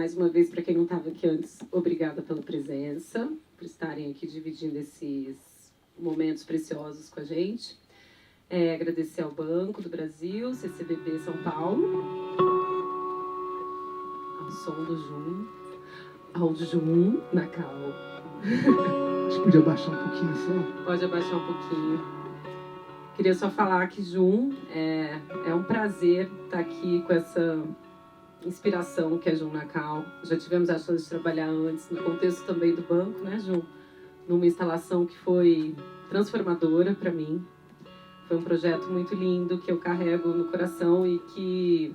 mais uma vez, para quem não estava aqui antes, obrigada pela presença, por estarem aqui dividindo esses momentos preciosos com a gente. Agradecer ao Banco do Brasil, CCBB São Paulo, ao som do Jun, ao Jun na cal. Acho que podia abaixar um pouquinho só. Pode abaixar um pouquinho. Queria só falar que, Jun, é um prazer estar aqui com essa inspiração que é Jun na cal. Já tivemos a chance de trabalhar antes, no contexto também do banco, né, Jun? Numa instalação que foi transformadora para mim. Foi um projeto muito lindo que eu carrego no coração e que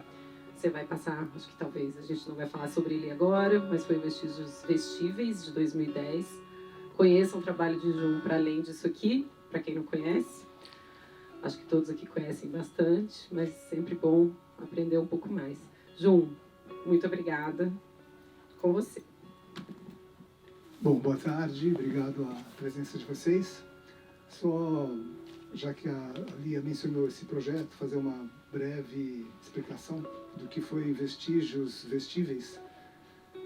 você vai passar, acho que talvez a gente não vai falar sobre ele agora, mas foi Vestígios Vestíveis, de 2010. Conheçam o trabalho de Jun para além disso aqui, para quem não conhece. Acho que todos aqui conhecem bastante, mas sempre bom aprender um pouco mais. Jun, muito obrigada. Com você. Bom, boa tarde, obrigado à presença de vocês. Só, já que a Lia mencionou esse projeto, fazer uma breve explicação do que foi Vestígios Vestíveis.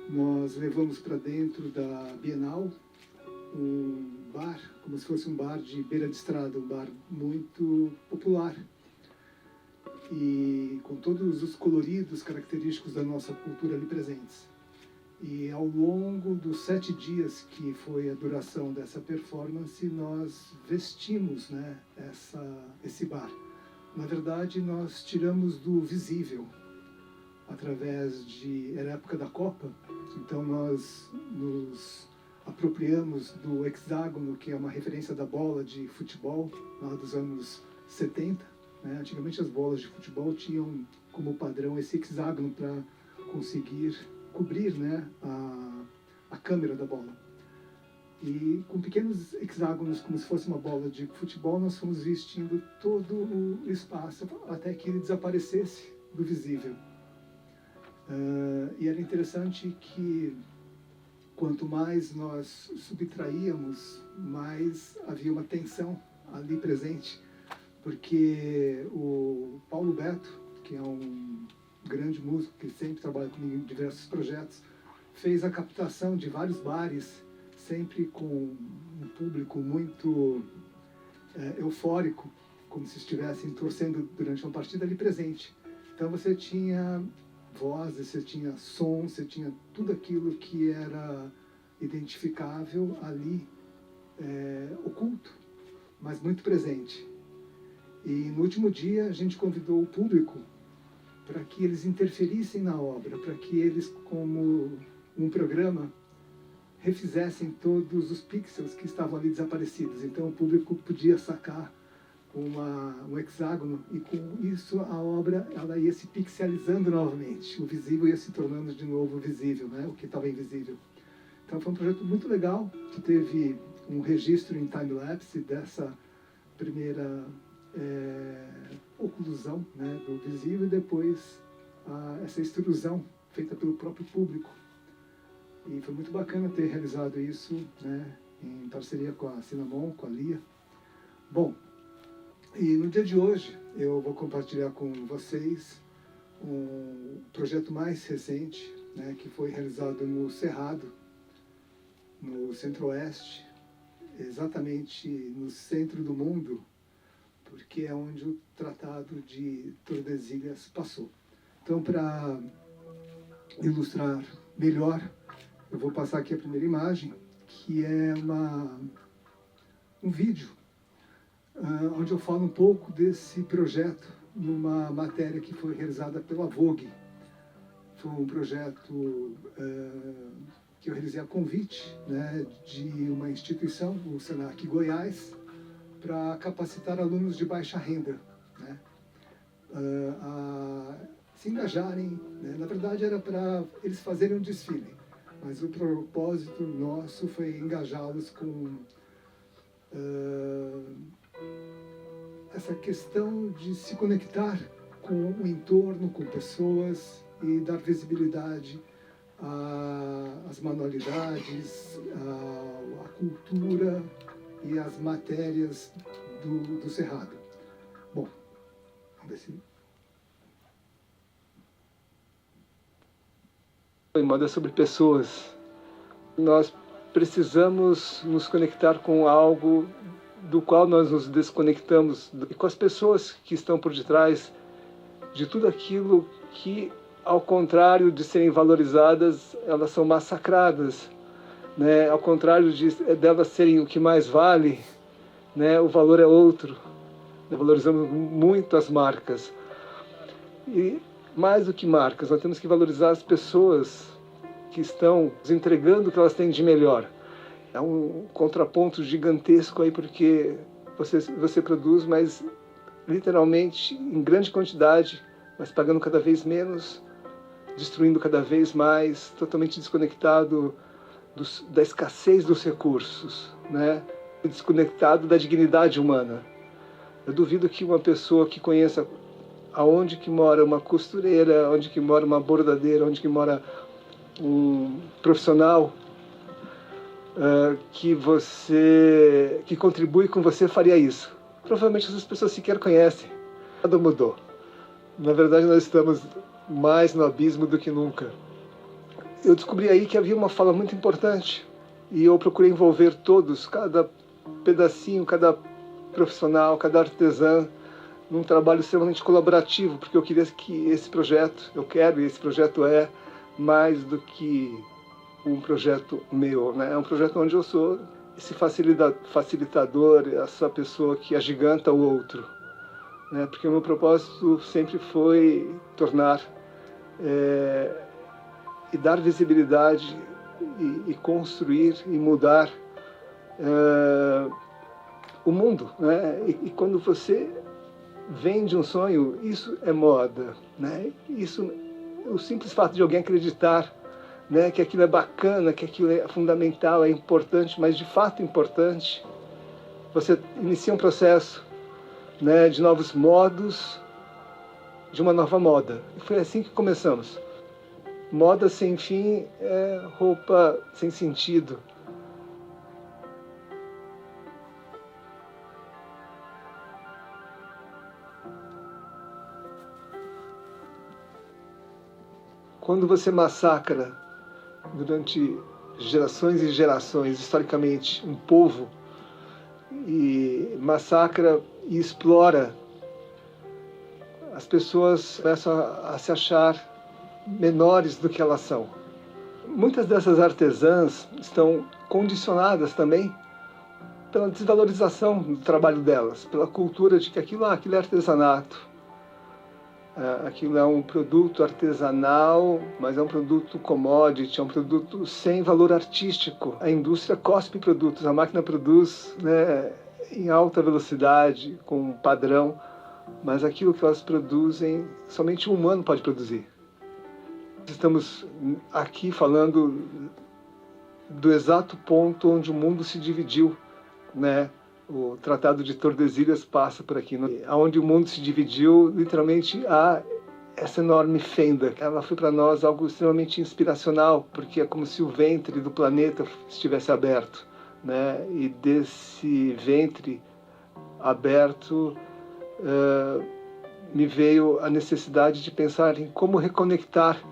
Nós levamos para dentro da Bienal um bar, como se fosse um bar de beira de estrada, um bar muito popular e com todos os coloridos característicos da nossa cultura ali presentes. E ao longo dos 7 dias que foi a duração dessa performance, nós vestimos, né, esse bar. Na verdade, nós tiramos do visível, através de... Era a época da Copa, então nós nos apropriamos do hexágono, que é uma referência da bola de futebol, lá dos anos 70. Né? Antigamente as bolas de futebol tinham como padrão esse hexágono para conseguir cobrir, né, a câmera da bola. E com pequenos hexágonos, como se fosse uma bola de futebol, nós fomos vestindo todo o espaço até que ele desaparecesse do visível. E era interessante que quanto mais nós subtraíamos, mais havia uma tensão ali presente, porque o Paulo Beto, que é um grande músico que sempre trabalha comigo em diversos projetos, fez a captação de vários bares, sempre com um público muito eufórico, como se estivessem torcendo durante uma partida ali presente. Então você tinha vozes, você tinha som, você tinha tudo aquilo que era identificável ali, oculto, mas muito presente. E no último dia a gente convidou o público para que eles interferissem na obra, para que eles, como um programa, refizessem todos os pixels que estavam ali desaparecidos. Então o público podia sacar um hexágono e com isso a obra ela ia se pixelizando novamente. O visível ia se tornando de novo visível, né? O que estava invisível. Então foi um projeto muito legal, que teve um registro em time-lapse dessa primeira oclusão, né, do visível e depois essa extrusão feita pelo próprio público. E foi muito bacana ter realizado isso, né, em parceria com a Cinnamon, com a Lia. Bom, e no dia de hoje eu vou compartilhar com vocês um projeto mais recente, né, que foi realizado no Cerrado, no Centro-Oeste, exatamente no centro do mundo, porque é onde o Tratado de Tordesilhas passou. Então, para ilustrar melhor, eu vou passar aqui a primeira imagem, que é um vídeo, onde eu falo um pouco desse projeto numa matéria que foi realizada pela Vogue. Foi um projeto que eu realizei a convite, né, de uma instituição, o Senac Goiás, para capacitar alunos de baixa renda, né, a se engajarem, né? Na verdade era para eles fazerem um desfile, mas o propósito nosso foi engajá-los com essa questão de se conectar com o entorno, com pessoas e dar visibilidade às manualidades, à cultura e as matérias do Cerrado. Bom, vamos ver se... E moda é sobre pessoas. Nós precisamos nos conectar com algo do qual nós nos desconectamos, e com as pessoas que estão por detrás de tudo aquilo que, ao contrário de serem valorizadas, elas são massacradas, né? Ao contrário delas serem o que mais vale, né? O valor é outro. Valorizamos muito as marcas. E mais do que marcas, nós temos que valorizar as pessoas que estão nos entregando o que elas têm de melhor. É um contraponto gigantesco aí, porque você produz, mas literalmente em grande quantidade, mas pagando cada vez menos, destruindo cada vez mais, totalmente desconectado da escassez dos recursos, né? Desconectado da dignidade humana. Eu duvido que uma pessoa que conheça aonde que mora uma costureira, onde que mora uma bordadeira, onde que mora um profissional que contribui com você, faria isso. Provavelmente essas pessoas sequer conhecem. Nada mudou. Na verdade, nós estamos mais no abismo do que nunca. Eu descobri aí que havia uma fala muito importante e eu procurei envolver todos, cada pedacinho, cada profissional, cada artesã, num trabalho extremamente colaborativo, porque eu queria que esse projeto, e esse projeto é mais do que um projeto meu, né? É um projeto onde eu sou esse facilitador, essa pessoa que agiganta o outro, né? Porque o meu propósito sempre foi tornar e dar visibilidade e construir e mudar o mundo, né? E quando você vende um sonho, isso é moda, né? Isso, o simples fato de alguém acreditar, né, que aquilo é bacana, que aquilo é fundamental, é importante, mas de fato importante, você inicia um processo, né, de novos modos, de uma nova moda. E foi assim que começamos. Moda sem fim é roupa sem sentido. Quando você massacra durante gerações e gerações, historicamente, um povo, e massacra e explora, as pessoas começam a se achar menores do que elas são. Muitas dessas artesãs estão condicionadas também pela desvalorização do trabalho delas, pela cultura de que aquilo é artesanato. Aquilo é um produto artesanal, mas é um produto commodity, é um produto sem valor artístico. A indústria cospe produtos, a máquina produz, né, em alta velocidade, com um padrão, mas aquilo que elas produzem, somente um humano pode produzir. Estamos aqui falando do exato ponto onde o mundo se dividiu, né? O Tratado de Tordesilhas passa por aqui, né? Onde o mundo se dividiu, literalmente há essa enorme fenda. Ela foi para nós algo extremamente inspiracional, porque é como se o ventre do planeta estivesse aberto, né? E desse ventre aberto me veio a necessidade de pensar em como reconectar,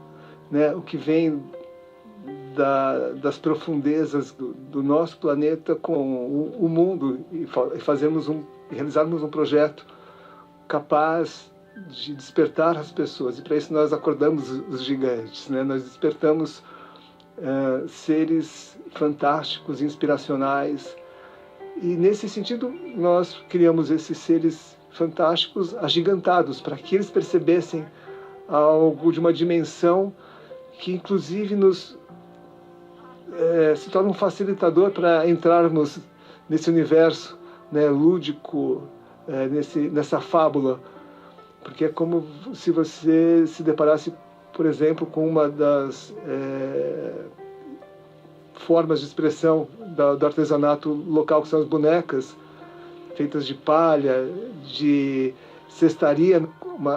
né, o que vem das profundezas do nosso planeta com o mundo e realizarmos um projeto capaz de despertar as pessoas. E para isso nós acordamos os gigantes, né? Nós despertamos seres fantásticos, inspiracionais. E nesse sentido nós criamos esses seres fantásticos agigantados para que eles percebessem algo de uma dimensão que inclusive se torna um facilitador para entrarmos nesse universo, né, lúdico, nessa fábula, porque é como se você se deparasse, por exemplo, com uma das formas de expressão do artesanato local, que são as bonecas feitas de palha, de cestaria,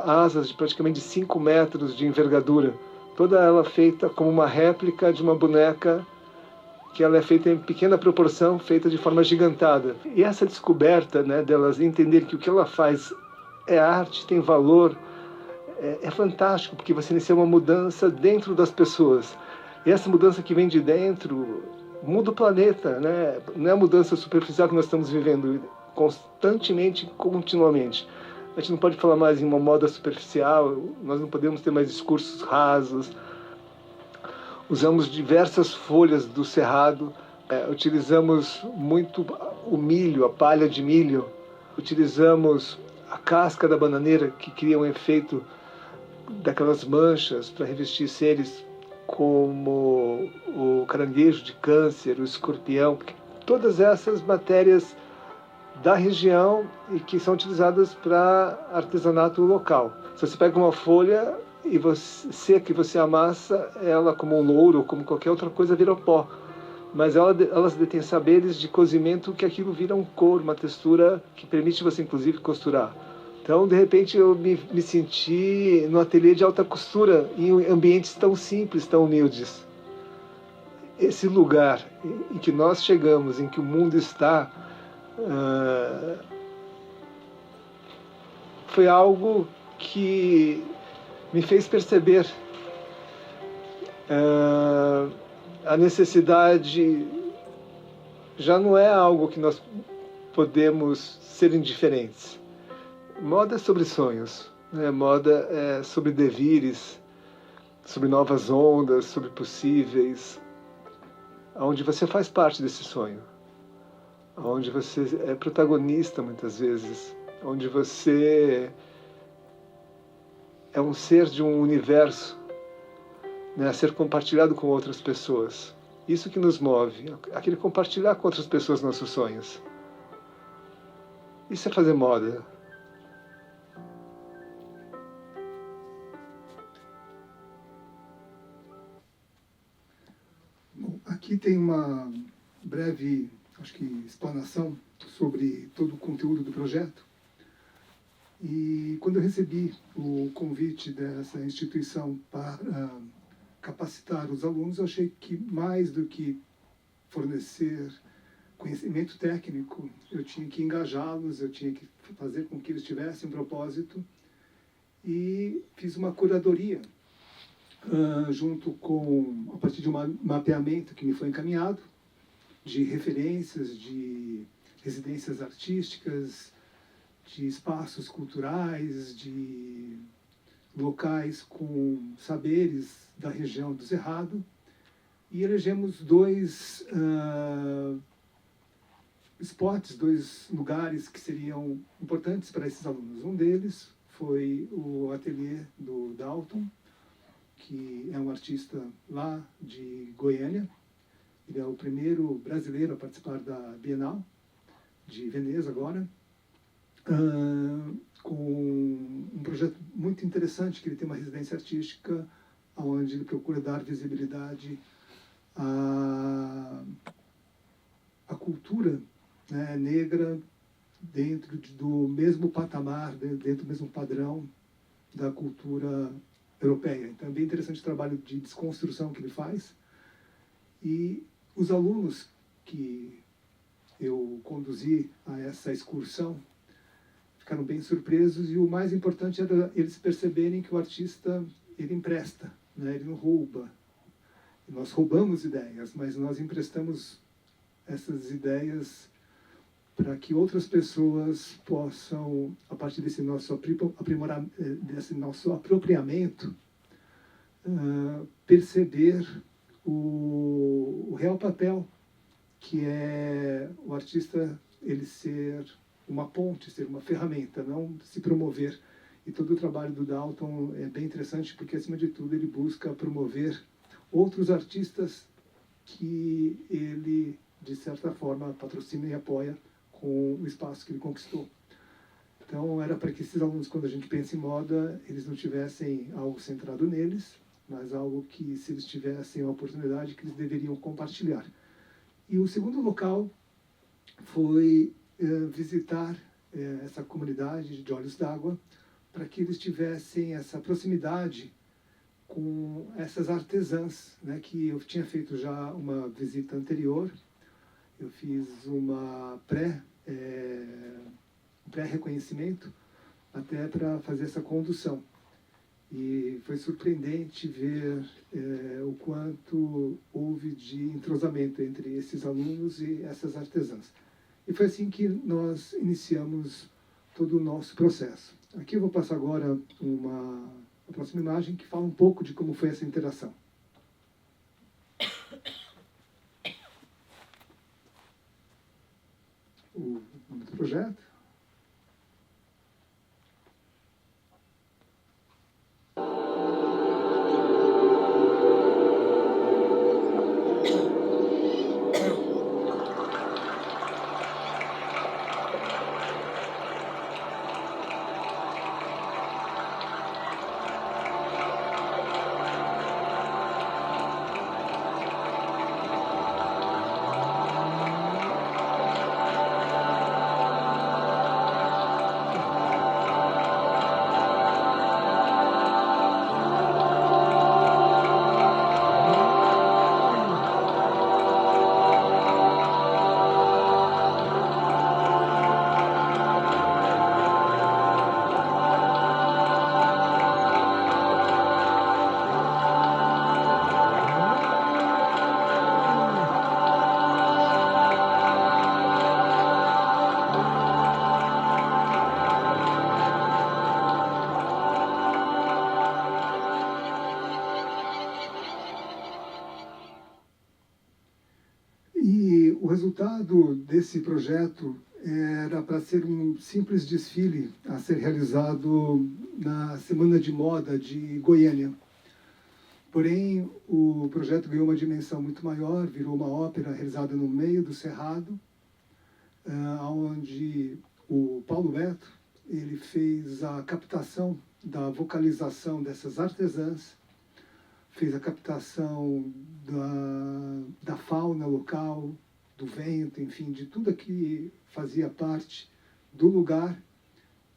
asas de praticamente 5 metros de envergadura, toda ela feita como uma réplica de uma boneca que ela é feita em pequena proporção, feita de forma gigantada. E essa descoberta, né, delas entenderem que o que ela faz é arte, tem valor, é fantástico, porque você inicia uma mudança dentro das pessoas. E essa mudança que vem de dentro muda o planeta, né? Não é a mudança superficial que nós estamos vivendo constantemente, continuamente. A gente não pode falar mais em uma moda superficial, nós não podemos ter mais discursos rasos. Usamos diversas folhas do cerrado, utilizamos muito o milho, a palha de milho, utilizamos a casca da bananeira, que cria um efeito daquelas manchas para revestir seres como o caranguejo de câncer, o escorpião, todas essas matérias da região e que são utilizadas para artesanato local. Se você pega uma folha e seca e você amassa ela como um louro ou como qualquer outra coisa, vira pó. Mas elas detêm saberes de cozimento que aquilo vira um couro, uma textura que permite você inclusive costurar. Então, de repente, eu me senti no ateliê de alta costura, em ambientes tão simples, tão humildes. Esse lugar em que nós chegamos, em que o mundo está, foi algo que me fez perceber a necessidade. Já não é algo que nós podemos ser indiferentes. Moda é sobre sonhos, né? Moda é sobre devires, sobre novas ondas, sobre possíveis, onde você faz parte desse sonho, onde você é protagonista muitas vezes, onde você é um ser de um universo, né, a ser compartilhado com outras pessoas. Isso que nos move, aquele compartilhar com outras pessoas nossos sonhos. Isso é fazer moda. Bom, aqui tem uma breve, acho que, explanação sobre todo o conteúdo do projeto. E quando eu recebi o convite dessa instituição para capacitar os alunos, eu achei que mais do que fornecer conhecimento técnico, eu tinha que engajá-los, eu tinha que fazer com que eles tivessem um propósito, e fiz uma curadoria junto com, a partir de um mapeamento que me foi encaminhado, de referências, de residências artísticas, de espaços culturais, de locais com saberes da região do Cerrado, e elegemos dois spots, dois lugares que seriam importantes para esses alunos. Um deles foi o ateliê do Dalton, que é um artista lá de Goiânia. Ele é o primeiro brasileiro a participar da Bienal de Veneza agora, com um projeto muito interessante, que ele tem uma residência artística onde ele procura dar visibilidade à cultura, né, negra dentro do mesmo patamar, dentro do mesmo padrão da cultura europeia. Então é bem interessante o trabalho de desconstrução que ele faz. E os alunos que eu conduzi a essa excursão ficaram bem surpresos, e o mais importante era eles perceberem que o artista, ele empresta, né? Ele não rouba. Nós roubamos ideias, mas nós emprestamos essas ideias para que outras pessoas possam, a partir desse nosso desse nosso apropriamento, perceber o real papel que é o artista, ele ser uma ponte, ser uma ferramenta, não se promover. E todo o trabalho do Dalton é bem interessante, porque, acima de tudo, ele busca promover outros artistas que ele, de certa forma, patrocina e apoia com o espaço que ele conquistou. Então, era para que esses alunos, quando a gente pensa em moda, eles não tivessem algo centrado neles, mas algo que, se eles tivessem a oportunidade, que eles deveriam compartilhar. E o segundo local foi visitar essa comunidade de Olhos d'Água, para que eles tivessem essa proximidade com essas artesãs, né, que eu tinha feito já uma visita anterior. Eu fiz uma pré-reconhecimento, até para fazer essa condução. E foi surpreendente ver o quanto houve de entrosamento entre esses alunos e essas artesãs. E foi assim que nós iniciamos todo o nosso processo. Aqui eu vou passar agora a próxima imagem que fala um pouco de como foi essa interação. O nome do projeto. E o resultado desse projeto era para ser um simples desfile a ser realizado na Semana de Moda de Goiânia. Porém, o projeto ganhou uma dimensão muito maior, virou uma ópera realizada no meio do Cerrado, onde o Paulo Beto ele fez a captação da vocalização dessas artesãs, fez a captação da fauna local, do vento, enfim, de tudo que fazia parte do lugar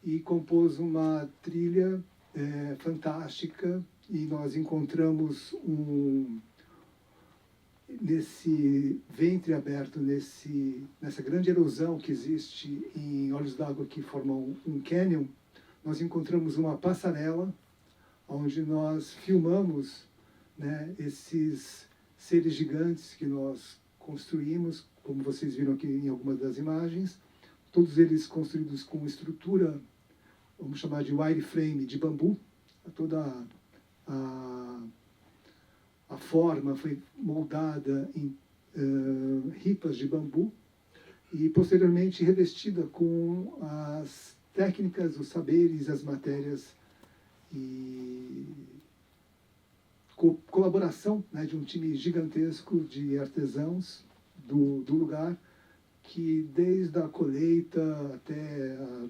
e compôs uma trilha fantástica. E nós encontramos nesse ventre aberto, nessa grande erosão que existe em olhos d'água que formam um canyon, nós encontramos uma passarela onde nós filmamos, né, esses seres gigantes que nós construímos, como vocês viram aqui em algumas das imagens, todos eles construídos com estrutura, vamos chamar de wireframe, de bambu. Toda a forma foi moldada em ripas de bambu e posteriormente revestida com as técnicas, os saberes, as matérias e colaboração, né, de um time gigantesco de artesãos do lugar, que desde a colheita até a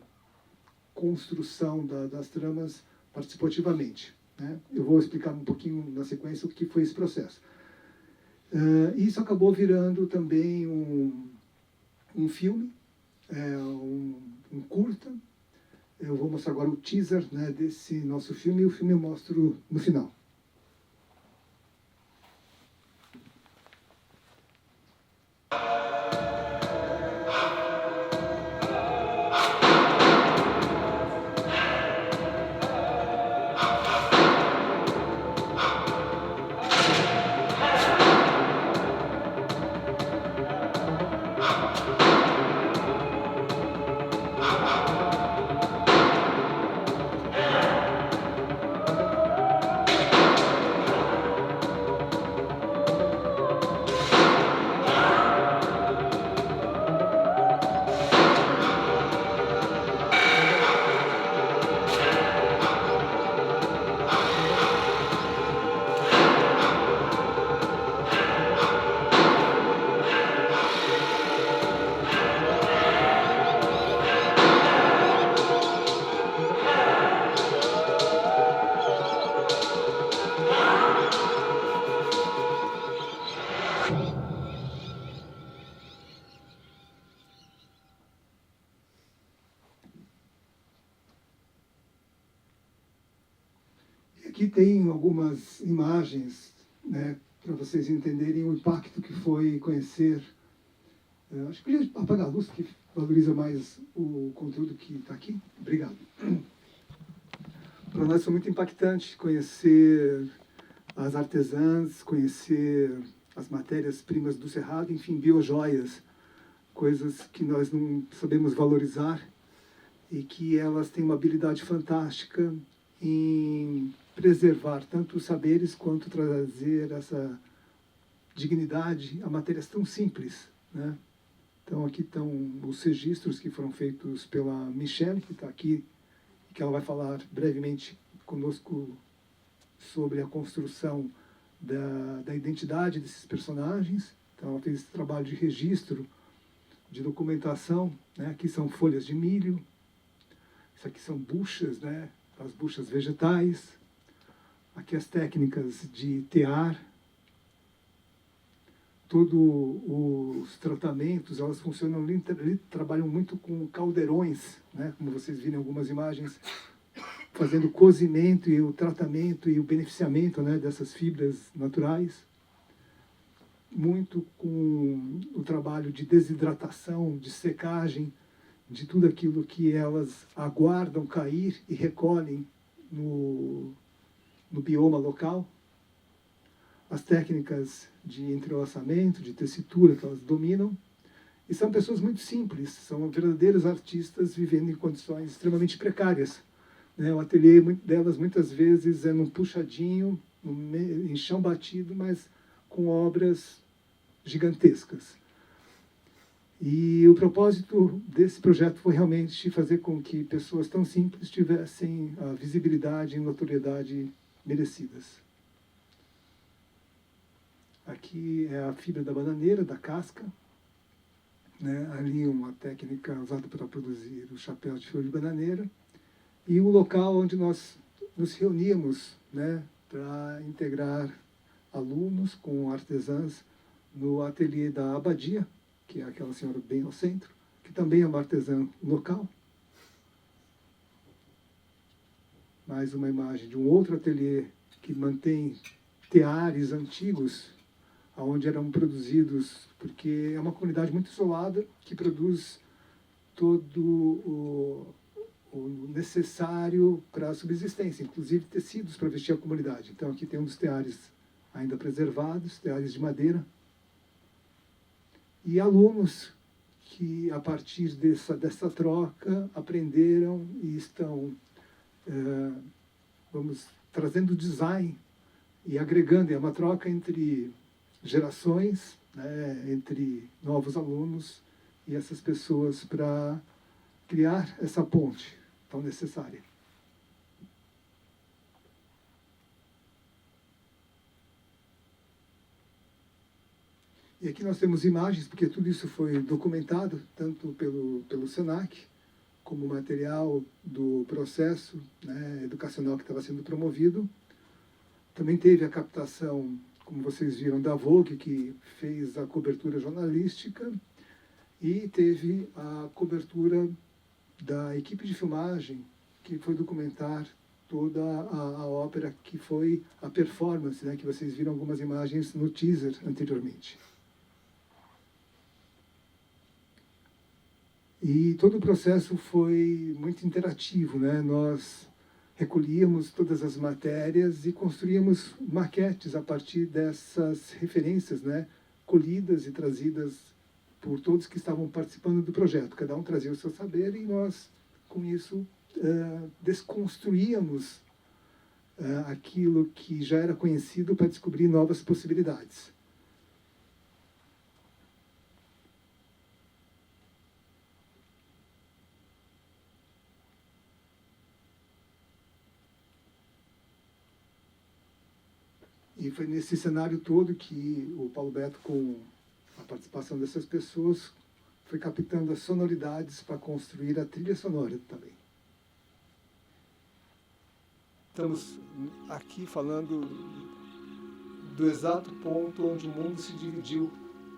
construção das tramas participou ativamente, né? Eu vou explicar um pouquinho na sequência o que foi esse processo. Isso acabou virando também um filme, um curta. Eu vou mostrar agora o teaser, né, desse nosso filme, e o filme eu mostro no final. Aqui tem algumas imagens, né, para vocês entenderem o impacto que foi conhecer. Acho que podia apagar a luz, que valoriza mais o conteúdo que está aqui. Obrigado. para nós foi muito impactante conhecer as artesãs, conhecer as matérias-primas do Cerrado, enfim, biojoias, coisas que nós não sabemos valorizar e que elas têm uma habilidade fantástica em preservar tanto os saberes quanto trazer essa dignidade a matérias tão simples, né? Então aqui estão os registros que foram feitos pela Michelle, que está aqui, que ela vai falar brevemente conosco sobre a construção da identidade desses personagens. Então ela fez esse trabalho de registro, de documentação, né? Aqui são folhas de milho, isso aqui são buchas, né? As buchas vegetais, aqui as técnicas de tear, todos os tratamentos, elas funcionam, trabalham muito com caldeirões, né? Como vocês viram em algumas imagens, fazendo o cozimento e o tratamento e o beneficiamento, né, dessas fibras naturais. Muito com o trabalho de desidratação, de secagem, de tudo aquilo que elas aguardam cair e recolhem no bioma local. As técnicas de entrelaçamento, de tessitura que elas dominam. E são pessoas muito simples, são verdadeiros artistas vivendo em condições extremamente precárias. O ateliê delas muitas vezes é num puxadinho, em chão batido, mas com obras gigantescas. E o propósito desse projeto foi realmente fazer com que pessoas tão simples tivessem a visibilidade e notoriedade merecidas. Aqui é a fibra da bananeira, da casca, né? Ali uma técnica usada para produzir o chapéu de flor de bananeira. E o local onde nós nos reuníamos, né, para integrar alunos com artesãs no ateliê da Abadia, que é aquela senhora bem ao centro, que também é uma artesã local. Mais uma imagem de um outro ateliê que mantém teares antigos, onde eram produzidos, porque é uma comunidade muito isolada, que produz todo o necessário para a subsistência, inclusive tecidos para vestir a comunidade. Então aqui tem um dos teares ainda preservados, teares de madeira. E alunos que, a partir dessa troca, aprenderam e estão, trazendo design e agregando. É uma troca entre gerações, né, entre novos alunos e essas pessoas para criar essa ponte tão necessária. E aqui nós temos imagens, porque tudo isso foi documentado, tanto pelo SENAC, como material do processo, né, educacional que estava sendo promovido. Também teve a captação, como vocês viram, da Vogue, que fez a cobertura jornalística, e teve a cobertura da equipe de filmagem, que foi documentar toda a ópera, que foi a performance, né, que vocês viram algumas imagens no teaser anteriormente. E todo o processo foi muito interativo, né? Nós recolhíamos todas as matérias e construíamos maquetes a partir dessas referências, né, colhidas e trazidas por todos que estavam participando do projeto. Cada um trazia o seu saber e nós, com isso, desconstruíamos aquilo que já era conhecido para descobrir novas possibilidades. E foi nesse cenário todo que o Paulo Beto, com a participação dessas pessoas, foi captando as sonoridades para construir a trilha sonora também. Estamos aqui falando do exato ponto onde o mundo se dividiu.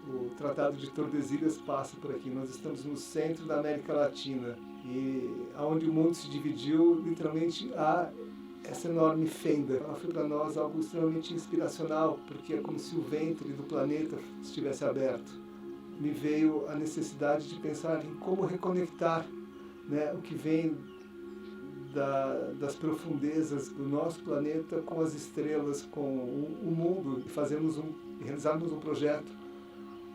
O Tratado de Tordesilhas passa por aqui. Nós estamos no centro da América Latina e onde o mundo se dividiu, literalmente, há essa enorme fenda. Ela foi para nós algo extremamente inspiracional, porque é como se o ventre do planeta estivesse aberto. Me veio a necessidade de pensar em como reconectar, né, o que vem das profundezas do nosso planeta com as estrelas, com o mundo, e realizarmos um projeto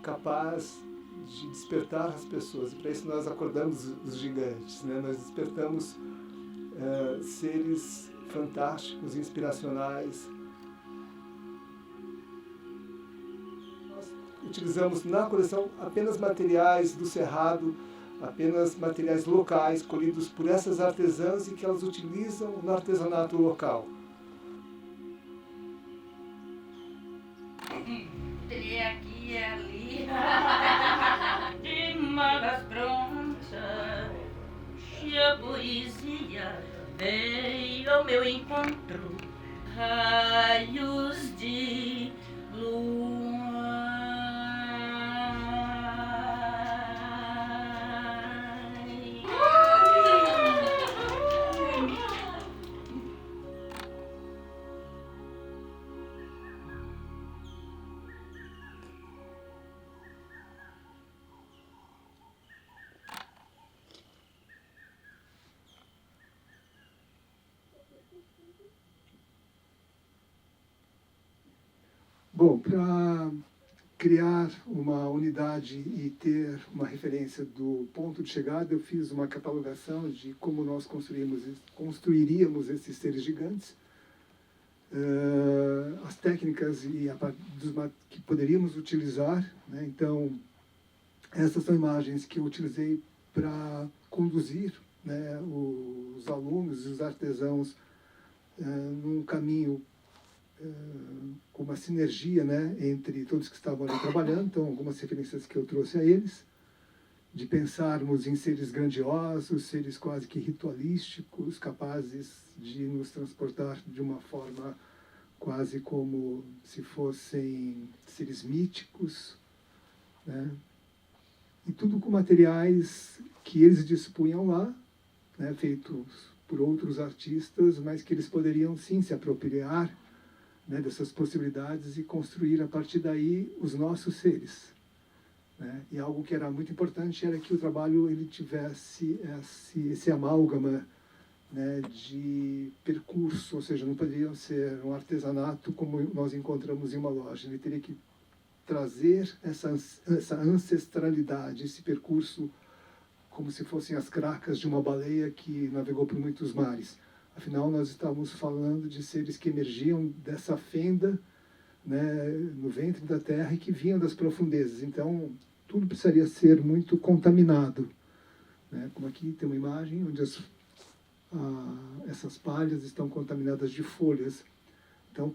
capaz de despertar as pessoas. E para isso nós acordamos os gigantes, né? Nós despertamos seres fantásticos, inspiracionais. Nós utilizamos na coleção apenas materiais do Cerrado, apenas materiais locais, colhidos por essas artesãs e que elas utilizam no artesanato local. Aqui e ali, de malas prontas, e a poesia veio ao meu encontro, raios de lua. Bom, para criar uma unidade e ter uma referência do ponto de chegada, eu fiz uma catalogação de como nós construiríamos esses seres gigantes, as técnicas que poderíamos utilizar, né? Então, essas são imagens que eu utilizei para conduzir, né, os alunos e os artesãos num caminho com uma sinergia, né, entre todos que estavam ali trabalhando. Então, algumas referências que eu trouxe a eles, de pensarmos em seres grandiosos, seres quase que ritualísticos, capazes de nos transportar de uma forma quase como se fossem seres míticos, né? E tudo com materiais que eles dispunham lá, né, feitos por outros artistas, mas que eles poderiam sim se apropriar, né, dessas possibilidades e construir a partir daí os nossos seres, né? E algo que era muito importante era que o trabalho ele tivesse esse amálgama, né, de percurso, ou seja, não poderia ser um artesanato como nós encontramos em uma loja. Ele teria que trazer essa ancestralidade, esse percurso como se fossem as cracas de uma baleia que navegou por muitos mares. Afinal, nós estávamos falando de seres que emergiam dessa fenda, né, no ventre da terra e que vinham das profundezas. Então, tudo precisaria ser muito contaminado, né? Como aqui tem uma imagem onde essas palhas estão contaminadas de folhas. Então,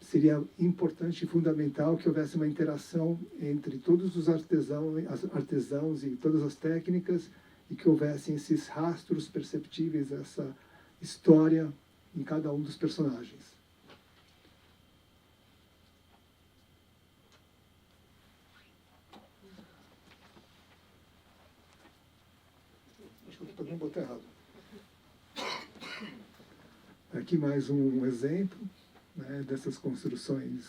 seria importante e fundamental que houvesse uma interação entre todos os artesãos e todas as técnicas e que houvessem esses rastros perceptíveis, essa história em cada um dos personagens. Acho que eu estou botando errado. Aqui mais um exemplo, né, dessas construções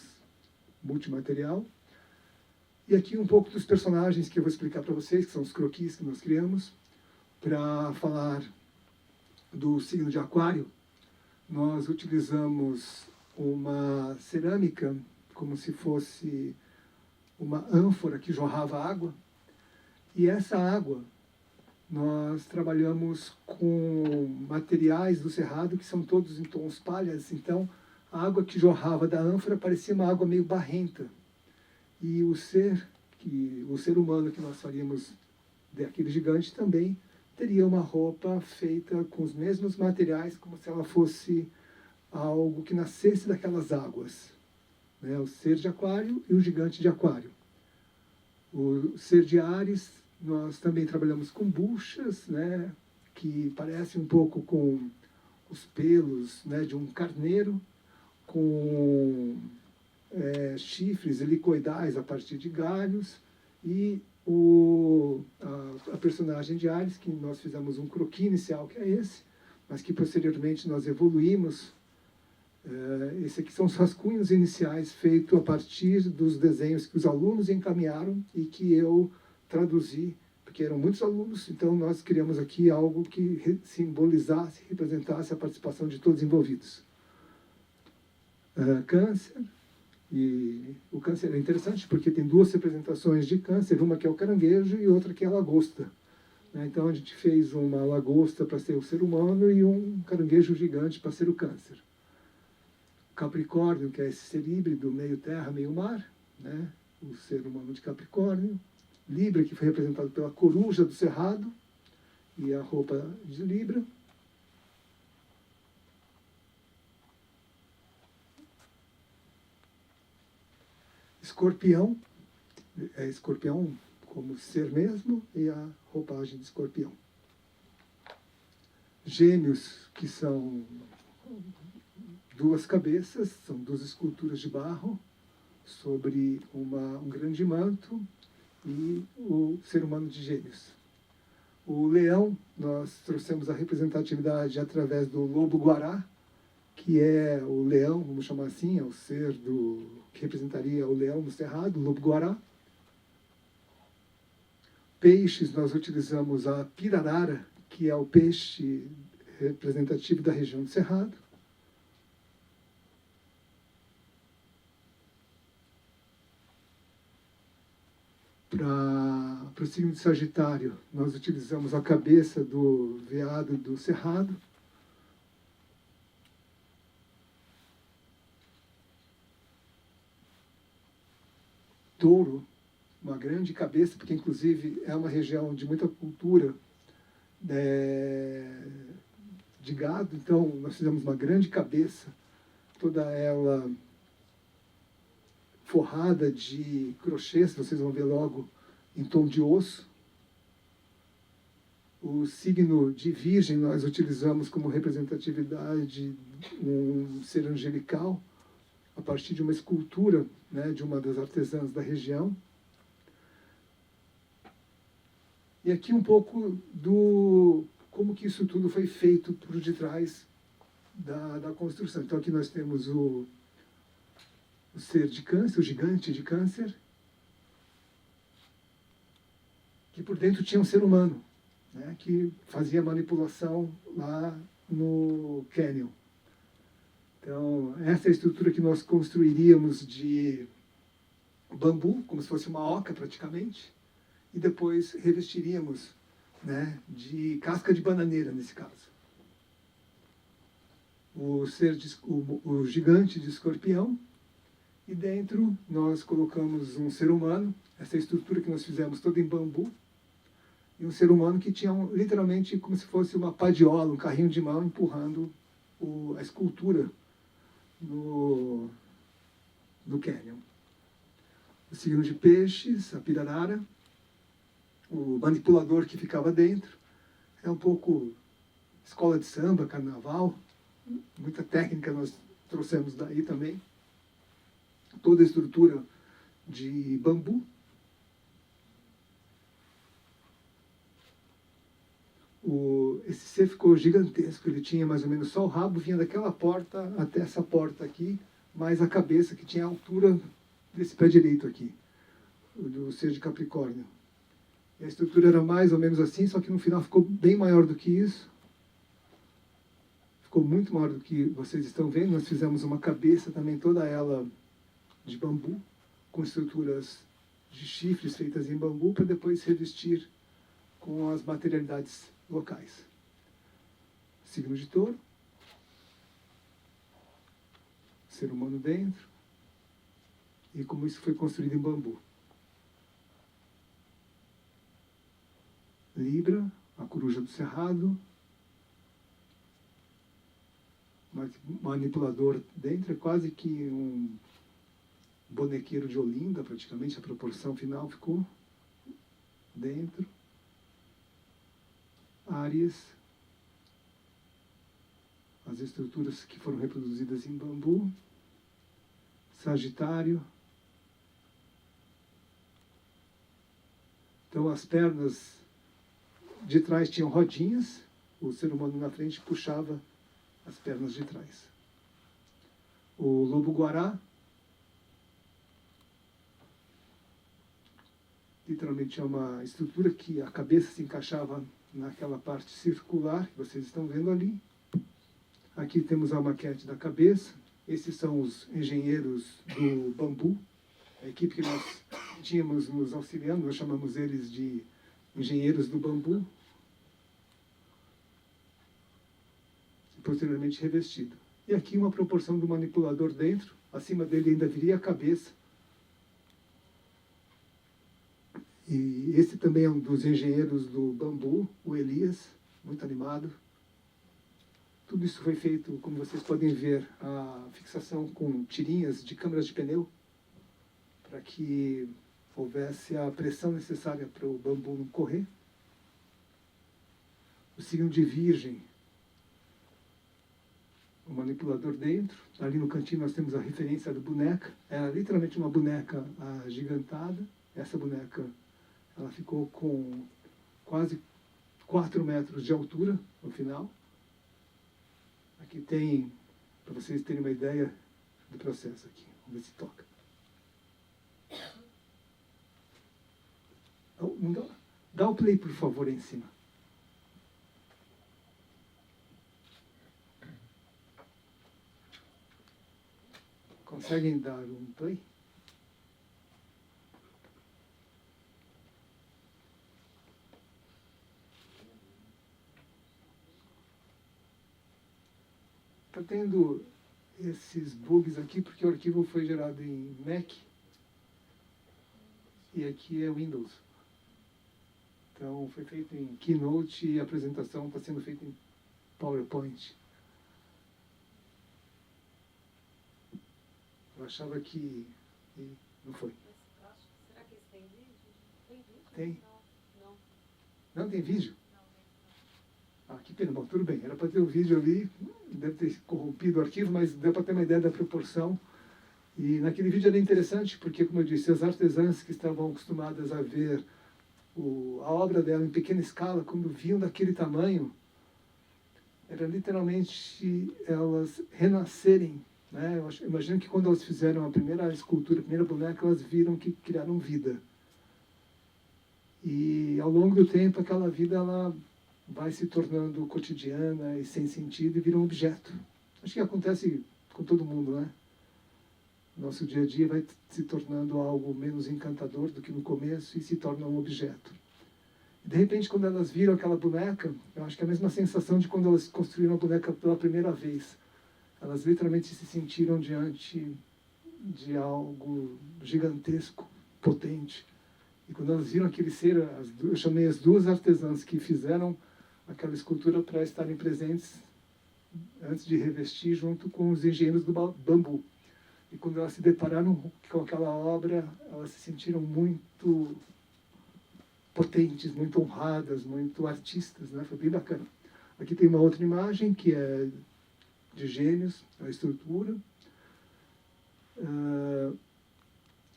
multimaterial. E aqui um pouco dos personagens que eu vou explicar para vocês, que são os croquis que nós criamos, para falar do signo de Aquário. Nós utilizamos uma cerâmica como se fosse uma ânfora que jorrava água, e essa água nós trabalhamos com materiais do Cerrado que são todos em tons palhas. Então a água que jorrava da ânfora parecia uma água meio barrenta, e o ser humano que nós faríamos daquele gigante também teria uma roupa feita com os mesmos materiais, como se ela fosse algo que nascesse daquelas águas, né? O ser de Aquário e o gigante de Aquário. O ser de Áries, nós também trabalhamos com buchas, né, que parecem um pouco com os pelos, né, de um carneiro, com chifres helicoidais a partir de galhos, e a personagem de Áries, que nós fizemos um croquis inicial, que é esse, mas que posteriormente nós evoluímos. Esse aqui são os rascunhos iniciais feitos a partir dos desenhos que os alunos encaminharam e que eu traduzi, porque porque eram muitos alunos, então nós criamos aqui algo que simbolizasse, representasse a participação de todos envolvidos. Câncer, e o câncer é interessante porque tem duas representações de câncer, uma que é o caranguejo e outra que é a lagosta. Então a gente fez uma lagosta para ser o ser humano e um caranguejo gigante para ser o câncer. Capricórnio, que é esse ser híbrido, meio terra, meio mar, né? O ser humano de Capricórnio. Libra, que foi representado pela coruja do cerrado e a roupa de Libra. Escorpião, escorpião como ser mesmo e a roupagem de escorpião. Gêmeos, que são duas cabeças, são duas esculturas de barro sobre um grande manto e o ser humano de Gêmeos. O leão, nós trouxemos a representatividade através do lobo-guará, que é o leão, vamos chamar assim, é o ser que representaria o leão no cerrado, o lobo-guará. Peixes, nós utilizamos a pirarara, que é o peixe representativo da região do cerrado. Para o signo de Sagitário, nós utilizamos a cabeça do veado do cerrado. Touro, uma grande cabeça, porque inclusive é uma região de muita cultura de gado, então nós fizemos uma grande cabeça, toda ela forrada de crochês, vocês vão ver logo, em tom de osso. O signo de Virgem nós utilizamos como representatividade um ser angelical, a partir de uma escultura, né, de uma das artesãs da região. E aqui um pouco do como que isso tudo foi feito por detrás da construção. Então aqui nós temos o ser de câncer, o gigante de câncer, que por dentro tinha um ser humano, né, que fazia manipulação lá no cânion. Então, essa é a estrutura que nós construiríamos de bambu, como se fosse uma oca praticamente, e depois revestiríamos, né, de casca de bananeira, nesse caso. O gigante de escorpião, e dentro nós colocamos um ser humano, essa estrutura que nós fizemos toda em bambu, e um ser humano que tinha literalmente como se fosse uma padiola, um carrinho de mão empurrando a escultura no cânion. O signo de Peixes, a pirarara, o manipulador que ficava dentro, é um pouco escola de samba, carnaval, muita técnica nós trouxemos daí também, toda a estrutura de bambu. Esse ser ficou gigantesco, ele tinha mais ou menos só o rabo, vinha daquela porta até essa porta aqui, mais a cabeça que tinha a altura desse pé direito aqui, do ser de Capricórnio. E a estrutura era mais ou menos assim, só que no final ficou bem maior do que isso. Ficou muito maior do que vocês estão vendo. Nós fizemos uma cabeça também, toda ela de bambu, com estruturas de chifres feitas em bambu, para depois revestir com as materialidades locais. Signo de Touro, ser humano dentro, e como isso foi construído em bambu. Libra, a coruja do cerrado, manipulador dentro, é quase que um bonequeiro de Olinda, praticamente, a proporção final ficou dentro. Áries, as estruturas que foram reproduzidas em bambu. Sagitário. Então as pernas de trás tinham rodinhas, o ser humano na frente puxava as pernas de trás. O lobo-guará, literalmente é uma estrutura que a cabeça se encaixava naquela parte circular que vocês estão vendo ali. Aqui temos a maquete da cabeça. Esses são os engenheiros do bambu, a equipe que nós tínhamos nos auxiliando, nós chamamos eles de engenheiros do bambu. E posteriormente revestido. E aqui uma proporção do manipulador dentro, acima dele ainda viria a cabeça. E esse também é um dos engenheiros do bambu, o Elias, muito animado. Tudo isso foi feito, como vocês podem ver, a fixação com tirinhas de câmaras de pneu, para que houvesse a pressão necessária para o bambu não correr. O signo de Virgem, o manipulador dentro. Ali no cantinho nós temos a referência da boneca. Era literalmente uma boneca agigantada. Essa boneca ela ficou com quase 4 metros de altura no final. Aqui tem, para vocês terem uma ideia do processo aqui. Vamos ver se toca. Dá o play, por favor, aí em cima. Conseguem dar um play? Está tendo esses bugs aqui porque o arquivo foi gerado em Mac e aqui é Windows. Então foi feito em Keynote e a apresentação está sendo feita em PowerPoint. Eu achava que não foi. Será que esse tem vídeo? Tem vídeo? Tem? Não. Não tem vídeo? Ah, que pena. Bom, tudo bem. Era para ter o vídeo ali, deve ter corrompido o arquivo, mas deu para ter uma ideia da proporção. E naquele vídeo era interessante porque, como eu disse, as artesãs que estavam acostumadas a ver a obra dela em pequena escala, quando viam daquele tamanho, era literalmente elas renascerem. Né? Eu imagino que quando elas fizeram a primeira escultura, a primeira boneca, elas viram que criaram vida. E ao longo do tempo, aquela vida ela vai se tornando cotidiana e sem sentido e vira um objeto. Acho que acontece com todo mundo, né? Nosso dia a dia vai se tornando algo menos encantador do que no começo e se torna um objeto. De repente, quando elas viram aquela boneca, eu acho que é a mesma sensação de quando elas construíram a boneca pela primeira vez. Elas literalmente se sentiram diante de algo gigantesco, potente. E quando elas viram aquele ser, eu chamei as duas artesãs que fizeram aquela escultura para estarem presentes antes de revestir junto com os engenheiros do bambu. E quando elas se depararam com aquela obra, elas se sentiram muito potentes, muito honradas, muito artistas, né? Foi bem bacana. Aqui tem uma outra imagem que é de Gêmeos, a estrutura.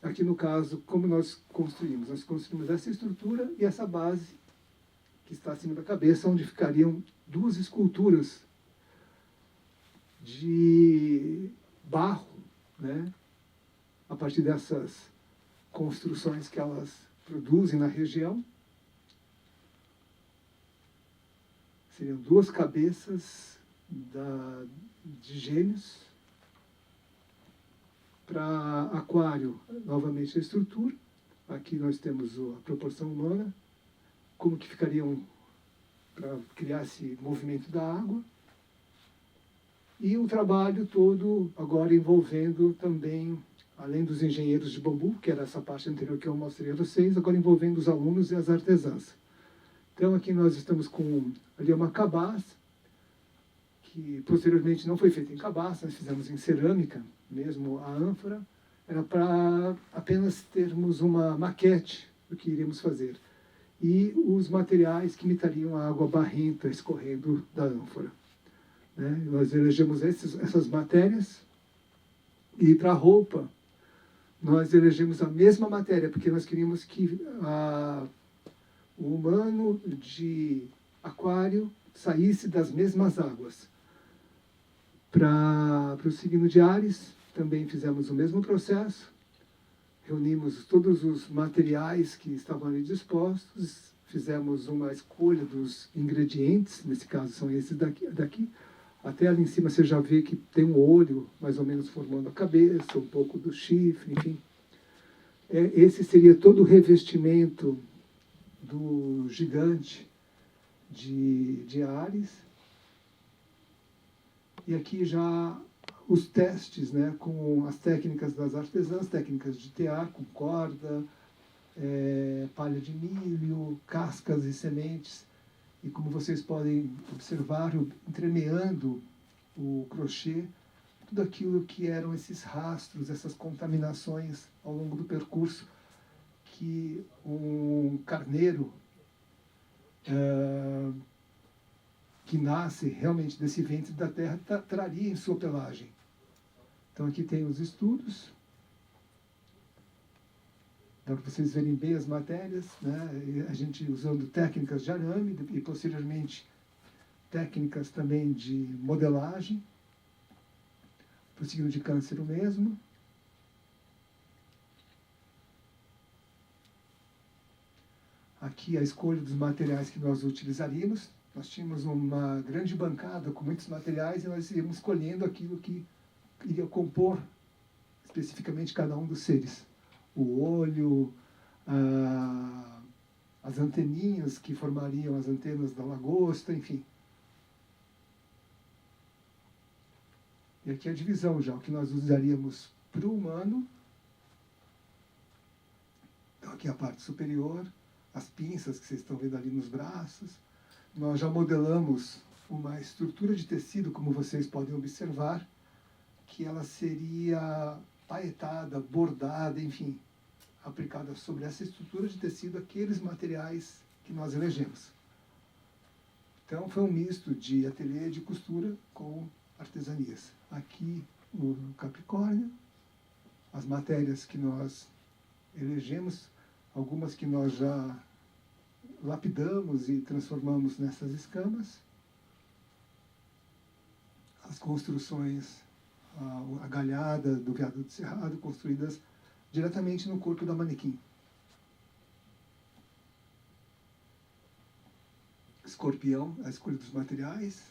Aqui no caso, como nós construímos? Nós construímos essa estrutura e essa base que está acima da cabeça, onde ficariam duas esculturas de barro, né? A partir dessas construções que elas produzem na região. Seriam duas cabeças de Gêmeos. Para Aquário, novamente a estrutura. Aqui nós temos a proporção humana, como que ficariam para criar esse movimento da água. E o trabalho todo agora envolvendo também, além dos engenheiros de bambu, que era essa parte anterior que eu mostrei a vocês, agora envolvendo os alunos e as artesãs. Então aqui nós estamos com ali uma cabaça, que posteriormente não foi feita em cabaça, nós fizemos em cerâmica, mesmo a ânfora, era para apenas termos uma maquete do que iríamos fazer. E os materiais que imitariam a água barrenta escorrendo da ânfora. Né? Nós elegemos essas matérias, e para a roupa, nós elegemos a mesma matéria, porque nós queríamos que o humano de Aquário saísse das mesmas águas. Para o signo de Áries, também fizemos o mesmo processo, reunimos todos os materiais que estavam ali dispostos, fizemos uma escolha dos ingredientes, nesse caso são esses daqui. Até ali em cima você já vê que tem um olho, mais ou menos formando a cabeça, um pouco do chifre, enfim. Esse seria todo o revestimento do gigante de Ares. E aqui já os testes, né, com as técnicas das artesãs, técnicas de tear, com corda, palha de milho, cascas e sementes. E como vocês podem observar, entremeando o crochê, tudo aquilo que eram esses rastros, essas contaminações ao longo do percurso que um carneiro que nasce realmente desse ventre da terra traria em sua pelagem. Então aqui tem os estudos. Dá para vocês verem bem as matérias, né? A gente usando técnicas de arame e posteriormente técnicas também de modelagem, para o signo de Câncer o mesmo. Aqui a escolha dos materiais que nós utilizaríamos. Nós tínhamos uma grande bancada com muitos materiais e nós íamos escolhendo aquilo que iria compor especificamente cada um dos seres. O olho, as anteninhas que formariam as antenas da lagosta, enfim. E aqui a divisão já, o que nós usaríamos para o humano. Então aqui a parte superior, as pinças que vocês estão vendo ali nos braços. Nós já modelamos uma estrutura de tecido, como vocês podem observar, que ela seria paetada, bordada, enfim, aplicada sobre essa estrutura de tecido aqueles materiais que nós elegemos. Então foi um misto de ateliê de costura com artesanias. Aqui o Capricórnio, as matérias que nós elegemos, algumas que nós já lapidamos e transformamos nessas escamas, as construções, a galhada do veado do cerrado, construídas diretamente no corpo da manequim. Escorpião, a escolha dos materiais.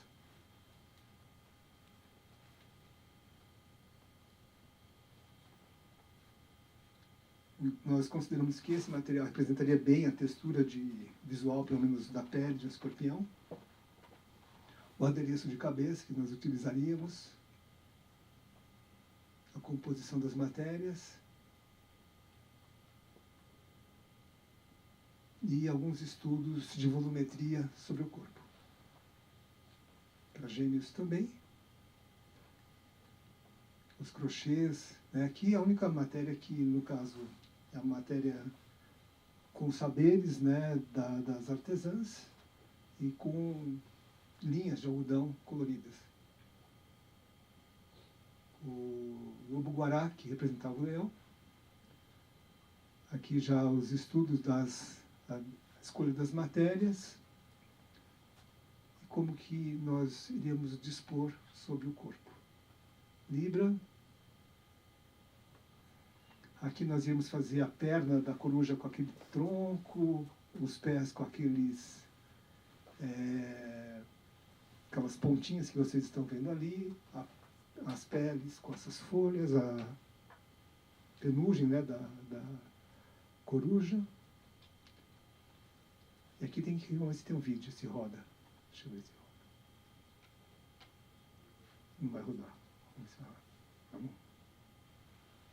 Nós consideramos que esse material representaria bem a textura visual, pelo menos da pele de um escorpião. O adereço de cabeça que nós utilizaríamos. A composição das matérias. E alguns estudos de volumetria sobre o corpo. Para Gêmeos também. Os crochês. Né? Aqui a única matéria que, no caso, é a matéria com saberes, né, das artesãs e com linhas de algodão coloridas. O lobo-guará, que representava o leão. Aqui já os estudos a escolha das matérias e como que nós iríamos dispor sobre o corpo. Libra. Aqui nós íamos fazer a perna da coruja com aquele tronco, os pés com aquelas pontinhas que vocês estão vendo ali, as peles com essas folhas, a penugem, né, da coruja. E aqui vamos ver se tem um vídeo, se roda. Deixa eu ver se roda. Não vai rodar. Vamos ver se roda. Tá bom?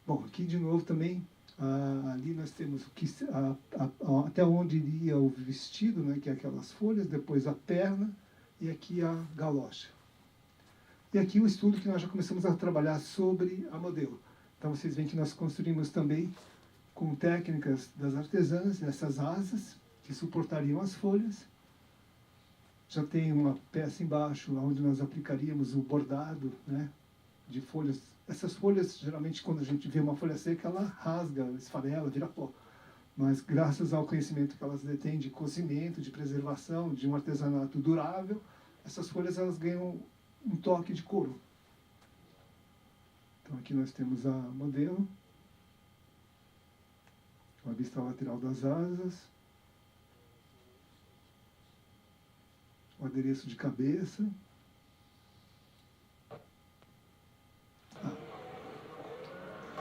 Bom, aqui de novo também, ali nós temos até onde iria o vestido, né, que é aquelas folhas, depois a perna e aqui a galocha. E aqui o estudo que nós já começamos a trabalhar sobre a modelo. Então vocês veem que nós construímos também com técnicas das artesãs, essas asas que suportariam as folhas. Já tem uma peça embaixo onde nós aplicaríamos o bordado, né, de folhas. Essas folhas, geralmente, quando a gente vê uma folha seca, ela rasga, esfarela, vira pó. Mas, graças ao conhecimento que elas detêm de cozimento, de preservação, de um artesanato durável, essas folhas elas ganham um toque de couro. Então, aqui nós temos a modelo. Uma vista lateral das asas. O adereço de cabeça.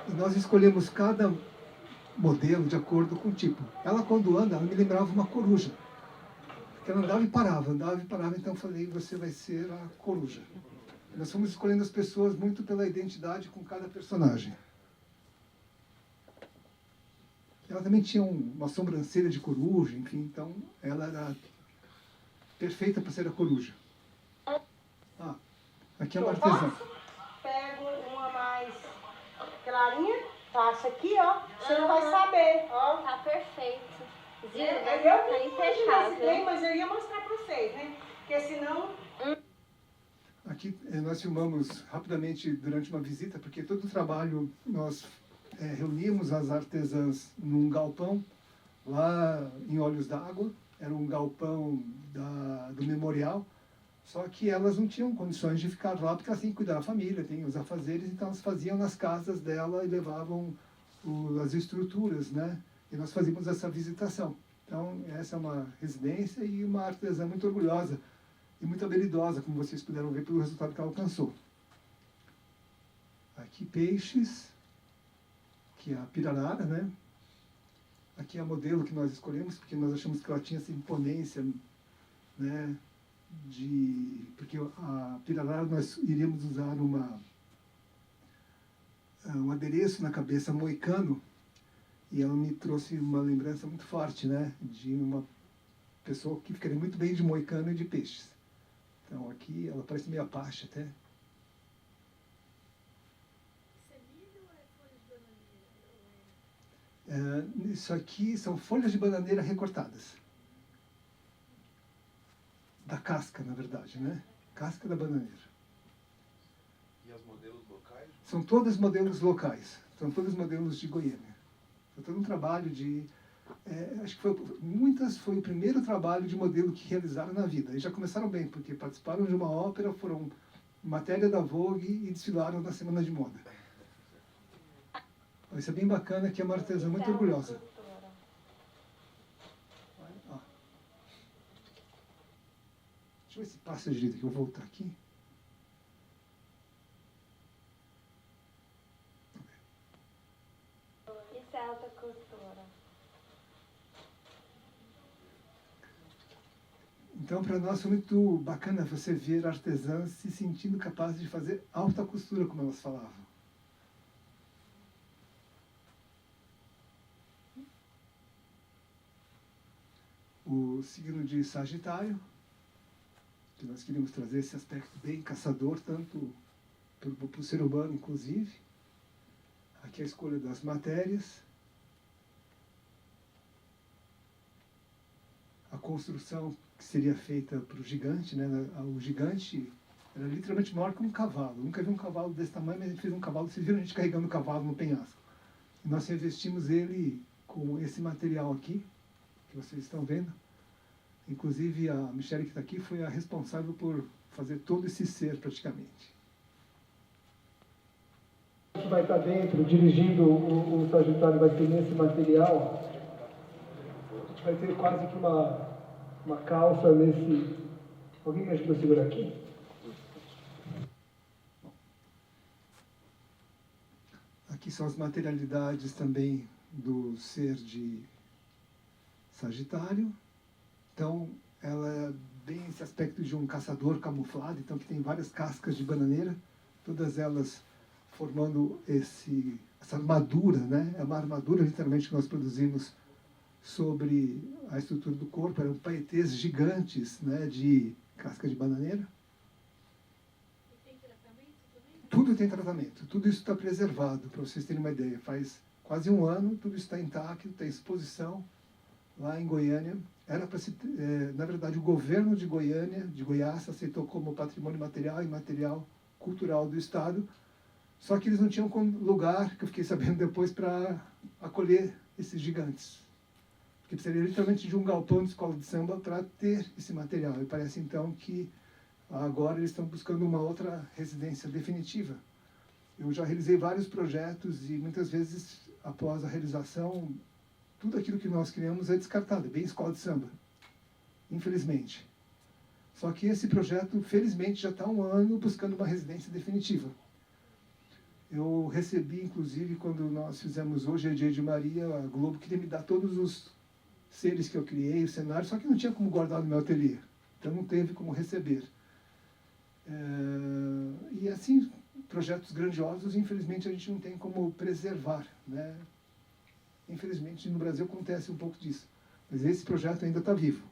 E nós escolhemos cada modelo de acordo com o tipo. Ela, quando anda, ela me lembrava uma coruja. Porque ela andava e parava, então eu falei, você vai ser a coruja. Nós fomos escolhendo as pessoas muito pela identidade com cada personagem. Ela também tinha uma sobrancelha de coruja, enfim, então ela era perfeita para ser a coruja. Ah, aqui é uma artesã. Pego uma mais clarinha, passa aqui, ó, você não vai saber, ó. Tá perfeito. Viu? Eu Tá impecável. mas eu ia mostrar para vocês, né? Porque senão... Aqui nós filmamos rapidamente durante uma visita, porque todo o trabalho nós reuníamos as artesãs num galpão, lá em Olhos d'Água, era um galpão do memorial, só que elas não tinham condições de ficar lá, porque elas têm que cuidar da família, tem os afazeres, então elas faziam nas casas dela e levavam as estruturas, né? E nós fazíamos essa visitação. Então, essa é uma residência e uma artesã muito orgulhosa e muito habilidosa, como vocês puderam ver pelo resultado que ela alcançou. Aqui peixes, que é a pirarara, né? Aqui é a modelo que nós escolhemos, porque nós achamos que ela tinha essa imponência, né? Porque a pirarara nós iríamos usar um adereço na cabeça moicano, e ela me trouxe uma lembrança muito forte, né? De uma pessoa que ficaria muito bem de moicano e de peixes. Então aqui ela parece meio apache até. Isso é milho ou é folha de bananeira? Isso aqui são folhas de bananeira recortadas. Da casca, na verdade, né? Casca da bananeira. E as modelos locais? São todos modelos locais. São todos modelos de Goiânia. Foi todo um trabalho de... acho que muitas foi o primeiro trabalho de modelo que realizaram na vida. E já começaram bem, porque participaram de uma ópera, foram matéria da Vogue e desfilaram na Semana de Moda. Isso é bem bacana, que é uma artesã muito orgulhosa. Ó. Deixa eu ver se passa direito aqui, eu vou voltar aqui. Isso é alta costura. Então, para nós foi muito bacana você ver artesãs se sentindo capazes de fazer alta costura, como elas falavam. O signo de Sagitário, que nós queríamos trazer esse aspecto bem caçador, tanto para o ser humano, inclusive. Aqui a escolha das matérias. A construção que seria feita para o gigante, né? O gigante era literalmente maior que um cavalo. Eu nunca vi um cavalo desse tamanho, mas a gente fez um cavalo. Vocês viram a gente carregando o cavalo no penhasco. E nós revestimos ele com esse material aqui, que vocês estão vendo. Inclusive a Michele que está aqui foi a responsável por fazer todo esse ser praticamente. A gente vai estar dentro, dirigindo o Sagitário, vai ser nesse material. A gente vai ter quase que uma calça nesse... Alguém me ajuda a segurar aqui? Aqui são as materialidades também do ser de Sagitário. Então, ela é bem esse aspecto de um caçador camuflado, então que tem várias cascas de bananeira, todas elas formando essa armadura, né? É uma armadura, literalmente, que nós produzimos sobre a estrutura do corpo. Eram paetês gigantes, né, de casca de bananeira. E tem tratamento também? Tudo tem tratamento, tudo isso está preservado, para vocês terem uma ideia. Faz quase um ano, tudo isso está intacto, tem exposição lá em Goiânia. Era para na verdade, o governo de Goiânia, de Goiás, aceitou como patrimônio material e material cultural do Estado, só que eles não tinham lugar, que eu fiquei sabendo depois, para acolher esses gigantes. Porque precisaria literalmente de um galpão de escola de samba para ter esse material. E parece então que agora eles estão buscando uma outra residência definitiva. Eu já realizei vários projetos e muitas vezes, após a realização, tudo aquilo que nós criamos é descartado, é bem escola de samba, infelizmente. Só que esse projeto, felizmente, já está há 1 ano buscando uma residência definitiva. Eu recebi, inclusive, quando nós fizemos hoje a Dia de Maria, a Globo queria me dar todos os seres que eu criei, o cenário, só que não tinha como guardar no meu ateliê. Então não teve como receber. E assim, projetos grandiosos, infelizmente, a gente não tem como preservar, né? Infelizmente, no Brasil acontece um pouco disso. Mas esse projeto ainda está vivo.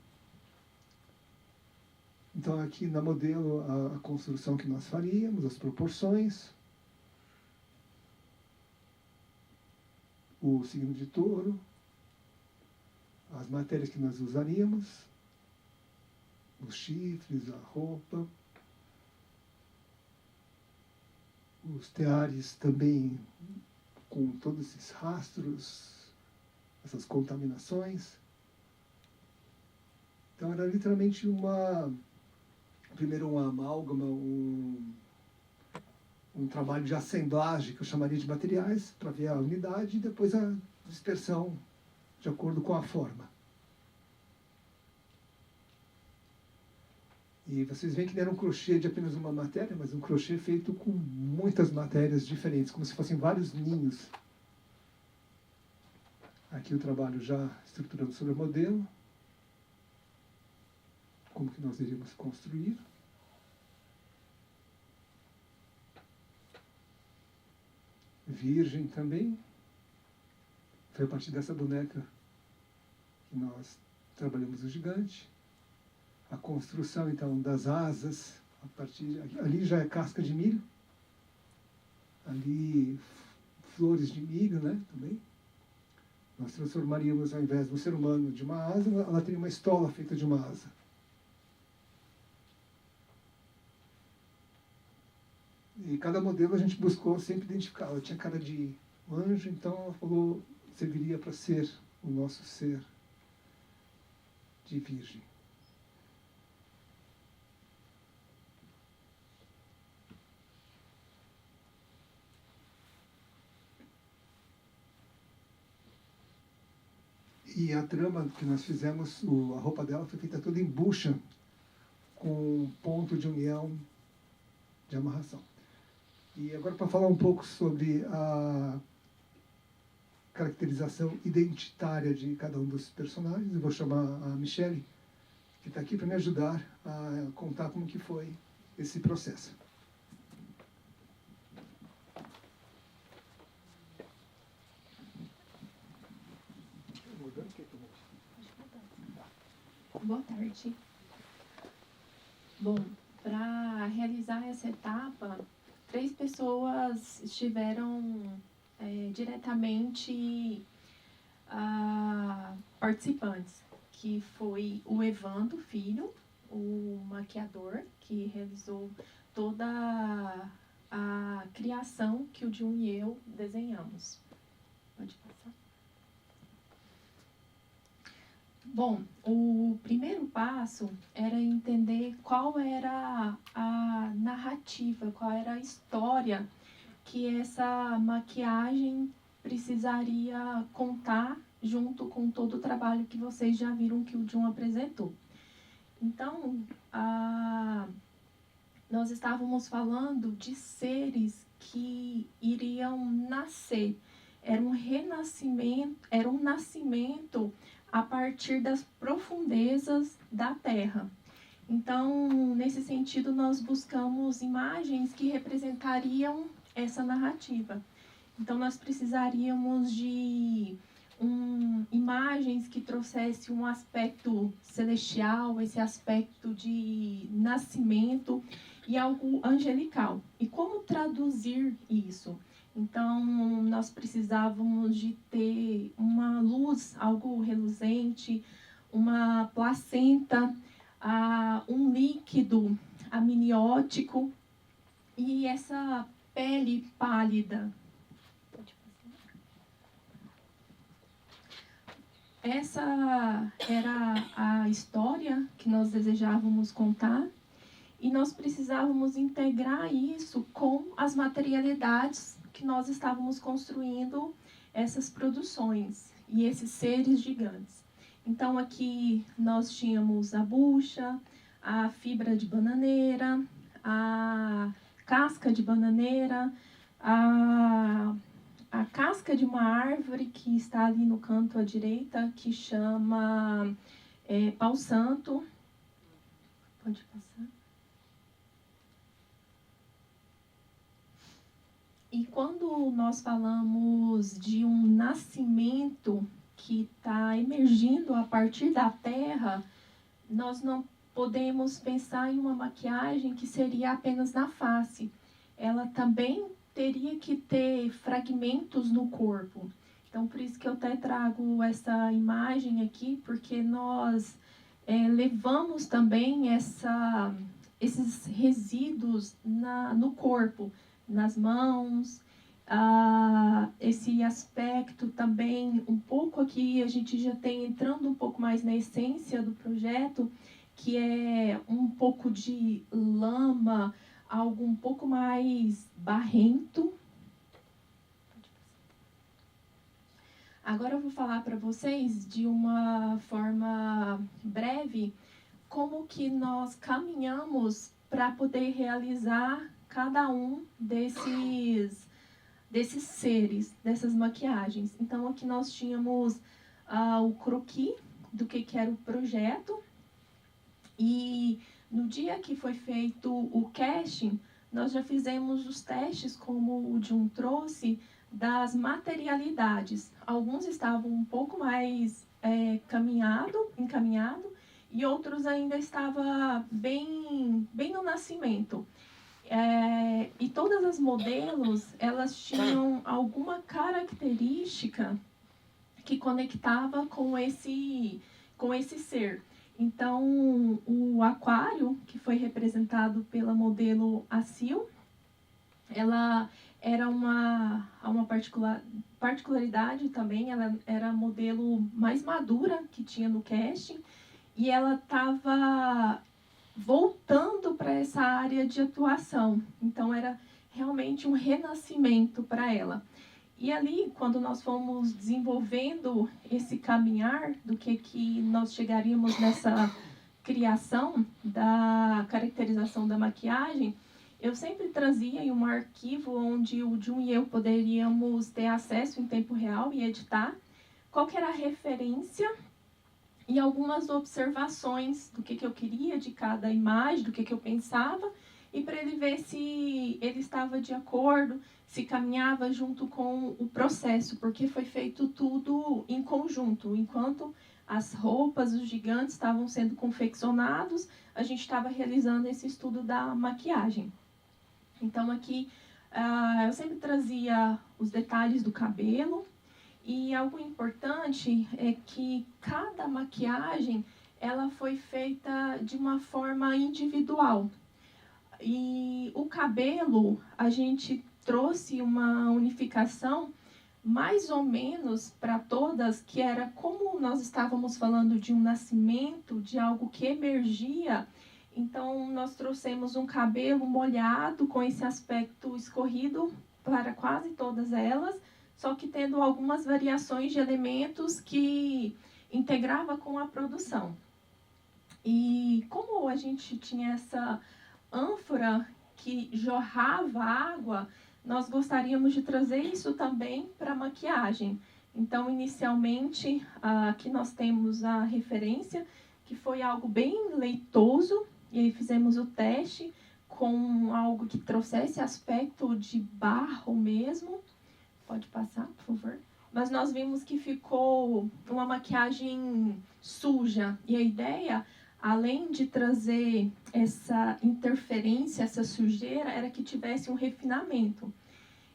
Então, aqui na modelo, a construção que nós faríamos, as proporções, o signo de touro, as matérias que nós usaríamos, os chifres, a roupa, os teares também com todos esses rastros, essas contaminações. Então era literalmente primeiro uma amálgama, um trabalho de assemblagem, que eu chamaria de materiais, para ver a unidade, e depois a dispersão de acordo com a forma. E vocês veem que não era um crochê de apenas uma matéria, mas um crochê feito com muitas matérias diferentes, como se fossem vários ninhos. Aqui o trabalho já estruturando sobre o modelo, como que nós iríamos construir. Virgem também. Foi a partir dessa boneca que nós trabalhamos o gigante. A construção, então, das asas, ali já é casca de milho. Ali, flores de milho, né, também. Nós transformaríamos, ao invés do ser humano de uma asa, ela teria uma estola feita de uma asa. E cada modelo a gente buscou sempre identificar. Ela tinha cara de anjo, então ela falou, serviria para ser o nosso ser de virgem. E a trama que nós fizemos, a roupa dela foi feita toda em bucha, com ponto de união de amarração. E agora, para falar um pouco sobre a caracterização identitária de cada um dos personagens, eu vou chamar a Michele, que está aqui para me ajudar a contar como que foi esse processo. Boa tarde. Bom, para realizar essa etapa, 3 pessoas estiveram diretamente participantes, que foi o Evandro Filho, o maquiador, que realizou toda a criação que o Jun e eu desenhamos. Pode passar. Bom, o primeiro passo era entender qual era a narrativa, qual era a história que essa maquiagem precisaria contar junto com todo o trabalho que vocês já viram que o Jun apresentou. Então, nós estávamos falando de seres que iriam nascer. Era um nascimento a partir das profundezas da Terra. Então, nesse sentido, nós buscamos imagens que representariam essa narrativa. Então, nós precisaríamos de imagens que trouxessem um aspecto celestial, esse aspecto de nascimento e algo angelical. E como traduzir isso? Então, nós precisávamos de ter uma luz, algo reluzente, uma placenta, um líquido amniótico e essa pele pálida. Essa era a história que nós desejávamos contar e nós precisávamos integrar isso com as materialidades que nós estávamos construindo essas produções. e esses seres gigantes. Então aqui nós tínhamos a bucha, a fibra de bananeira, a casca de bananeira, a casca de uma árvore que está ali no canto à direita, que chama pau santo. Pode passar. E quando nós falamos de um nascimento que está emergindo a partir da terra, nós não podemos pensar em uma maquiagem que seria apenas na face. Ela também teria que ter fragmentos no corpo. Então, por isso que eu até trago essa imagem aqui, porque nós levamos também esses resíduos no corpo, nas mãos, esse aspecto também, um pouco aqui, a gente já tem entrando um pouco mais na essência do projeto, que é um pouco de lama, algo um pouco mais barrento. Agora eu vou falar para vocês de uma forma breve como que nós caminhamos para poder realizar cada um desses seres, dessas maquiagens. Então aqui nós tínhamos o croquis do que era o projeto, e no dia que foi feito o casting, nós já fizemos os testes, como o Jun trouxe, das materialidades. Alguns estavam um pouco mais encaminhado, e outros ainda estavam bem no nascimento. E todas as modelos, elas tinham alguma característica que conectava com esse ser. Então, o aquário, que foi representado pela modelo Acil, ela era uma particularidade também, ela era a modelo mais madura que tinha no casting, e ela estava voltando para essa área de atuação. Então, era realmente um renascimento para ela. E ali, quando nós fomos desenvolvendo esse caminhar do que nós chegaríamos nessa criação da caracterização da maquiagem, eu sempre trazia em um arquivo onde o Jun e eu poderíamos ter acesso em tempo real e editar qual que era a referência e algumas observações do que eu queria de cada imagem, do que eu pensava, e para ele ver se ele estava de acordo, se caminhava junto com o processo, porque foi feito tudo em conjunto. Enquanto as roupas, os gigantes estavam sendo confeccionados, a gente estava realizando esse estudo da maquiagem. Então aqui eu sempre trazia os detalhes do cabelo, e algo importante é que cada maquiagem ela foi feita de uma forma individual. E o cabelo, a gente trouxe uma unificação mais ou menos para todas, que era como nós estávamos falando de um nascimento, de algo que emergia. Então, nós trouxemos um cabelo molhado com esse aspecto escorrido para quase todas elas, só que tendo algumas variações de elementos que integrava com a produção. E como a gente tinha essa ânfora que jorrava água, nós gostaríamos de trazer isso também para a maquiagem. Então, inicialmente, aqui nós temos a referência, que foi algo bem leitoso, e aí fizemos o teste com algo que trouxesse aspecto de barro mesmo. Pode passar, por favor. Mas nós vimos que ficou uma maquiagem suja, e a ideia, além de trazer essa interferência, essa sujeira, era que tivesse um refinamento.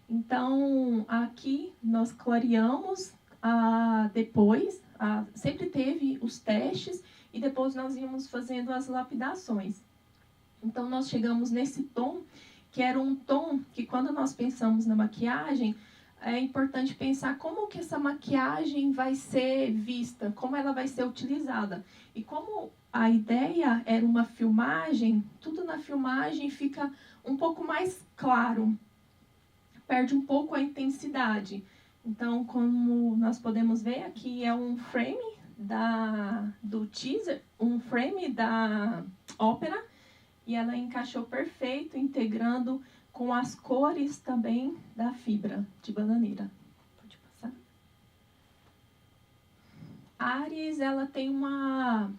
Então, aqui nós clareamos depois, sempre teve os testes, e depois nós íamos fazendo as lapidações. Então, nós chegamos nesse tom, que era um tom que, quando nós pensamos na maquiagem, é importante pensar como que essa maquiagem vai ser vista, como ela vai ser utilizada. E como a ideia era uma filmagem, tudo na filmagem fica um pouco mais claro, perde um pouco a intensidade. Então, como nós podemos ver, aqui é um frame do teaser, um frame da ópera, e ela encaixou perfeito, integrando com as cores também da fibra de bananeira. Pode passar. A Ares, ela tem uma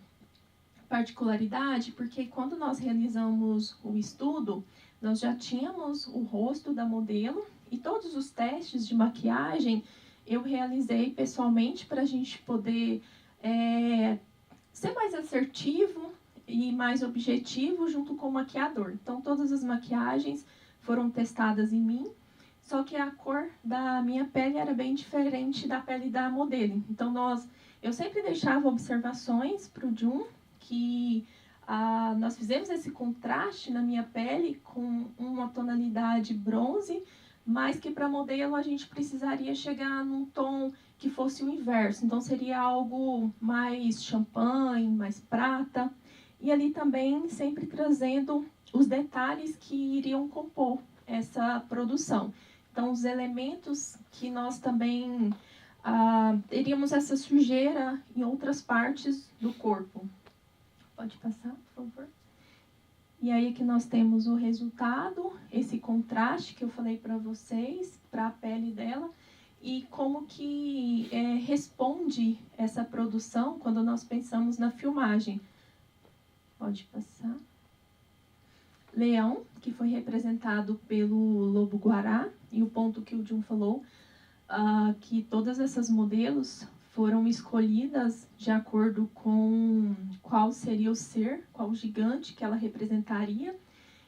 particularidade, porque quando nós realizamos o estudo, nós já tínhamos o rosto da modelo e todos os testes de maquiagem eu realizei pessoalmente para a gente poder ser mais assertivo e mais objetivo junto com o maquiador. Então, todas as maquiagens foram testadas em mim, só que a cor da minha pele era bem diferente da pele da modelo. Então, eu sempre deixava observações para o Jun, que nós fizemos esse contraste na minha pele com uma tonalidade bronze, mas que para modelo a gente precisaria chegar num tom que fosse o inverso. Então, seria algo mais champanhe, mais prata. E ali também sempre trazendo os detalhes que iriam compor essa produção. Então, os elementos que nós também teríamos essa sujeira em outras partes do corpo. Pode passar, por favor. E aí aqui nós temos o resultado, esse contraste que eu falei para vocês, para a pele dela, e como que responde essa produção quando nós pensamos na filmagem. Pode passar. Leão, que foi representado pelo lobo-guará, e o ponto que o Jun falou, que todas essas modelos foram escolhidas de acordo com qual seria o ser, qual gigante que ela representaria.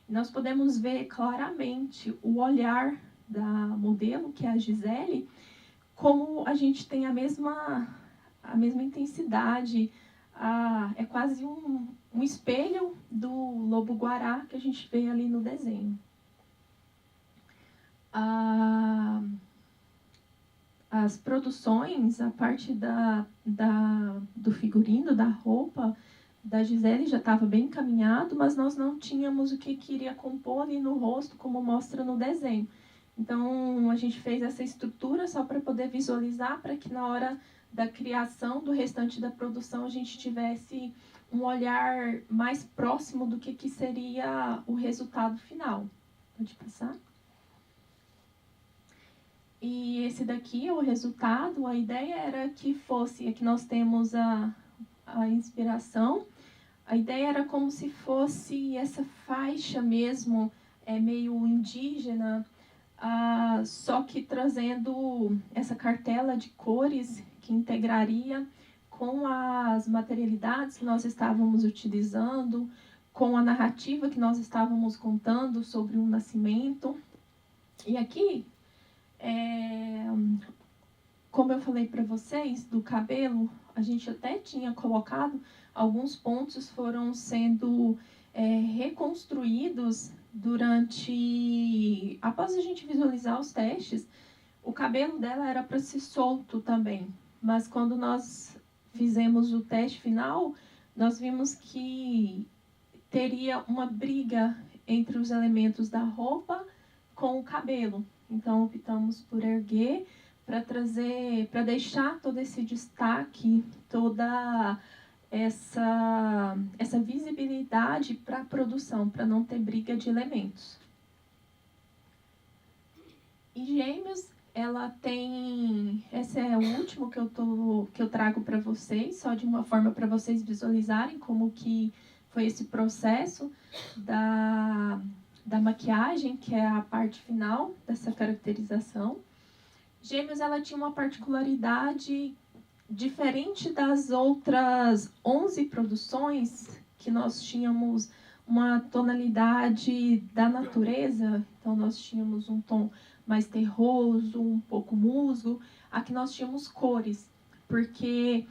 E nós podemos ver claramente o olhar da modelo, que é a Gisele, como a gente tem a mesma intensidade, é quase um espelho do lobo-guará que a gente vê ali no desenho. As produções, a parte do figurino, da roupa da Gisele já estava bem encaminhado, mas nós não tínhamos o que iria compor ali no rosto, como mostra no desenho. Então, a gente fez essa estrutura só para poder visualizar, para que na hora da criação do restante da produção a gente tivesse um olhar mais próximo do que seria o resultado final. Pode passar? E esse daqui é o resultado. A ideia era que fosse, aqui nós temos a inspiração. A ideia era como se fosse essa faixa mesmo, meio indígena, só que trazendo essa cartela de cores que integraria com as materialidades que nós estávamos utilizando, com a narrativa que nós estávamos contando sobre um nascimento. E aqui, como eu falei para vocês, do cabelo, a gente até tinha colocado, alguns pontos foram sendo reconstruídos após a gente visualizar os testes. O cabelo dela era para ser solto também, mas quando nós fizemos o teste final, nós vimos que teria uma briga entre os elementos da roupa com o cabelo. Então, optamos por erguer para deixar todo esse destaque, toda essa visibilidade para a produção, para não ter briga de elementos. E Gêmeos, ela tem... Esse é o último que eu trago para vocês, só de uma forma para vocês visualizarem como que foi esse processo da maquiagem, que é a parte final dessa caracterização. Gêmeos, ela tinha uma particularidade diferente das outras 11 produções, que nós tínhamos uma tonalidade da natureza. Então, nós tínhamos um tom mais terroso, um pouco musgo. Aqui nós tínhamos cores, porque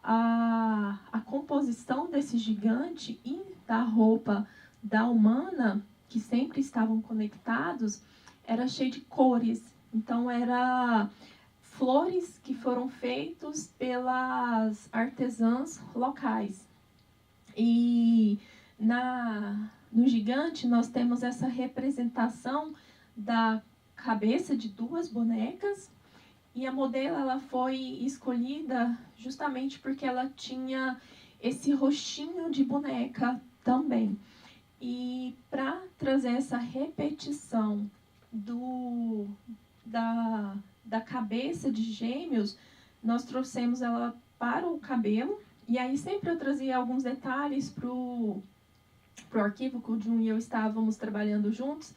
a composição desse gigante e da roupa da humana, que sempre estavam conectados, era cheio de cores. Então, era flores que foram feitos pelas artesãs locais. E no gigante, nós temos essa representação da cabeça de duas bonecas E a modelo ela foi escolhida justamente porque ela tinha esse rostinho de boneca também. E para trazer essa repetição da cabeça de Gêmeos, nós trouxemos ela para o cabelo. E aí sempre eu trazia alguns detalhes pro arquivo que o Jun e eu estávamos trabalhando juntos,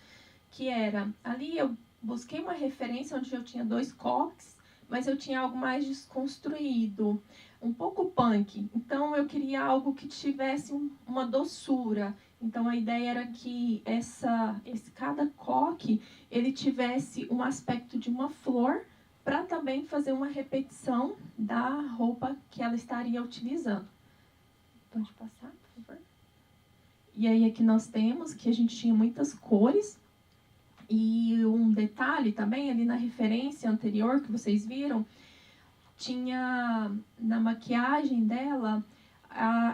que era, ali eu busquei uma referência onde eu tinha 2 coques, mas eu tinha algo mais desconstruído, um pouco punk. Então eu queria algo que tivesse uma doçura. Então a ideia era que cada coque ele tivesse um aspecto de uma flor, para também fazer uma repetição da roupa que ela estaria utilizando. Pode passar, por favor? E aí aqui nós temos que a gente tinha muitas cores. E um detalhe também, ali na referência anterior que vocês viram, tinha na maquiagem dela,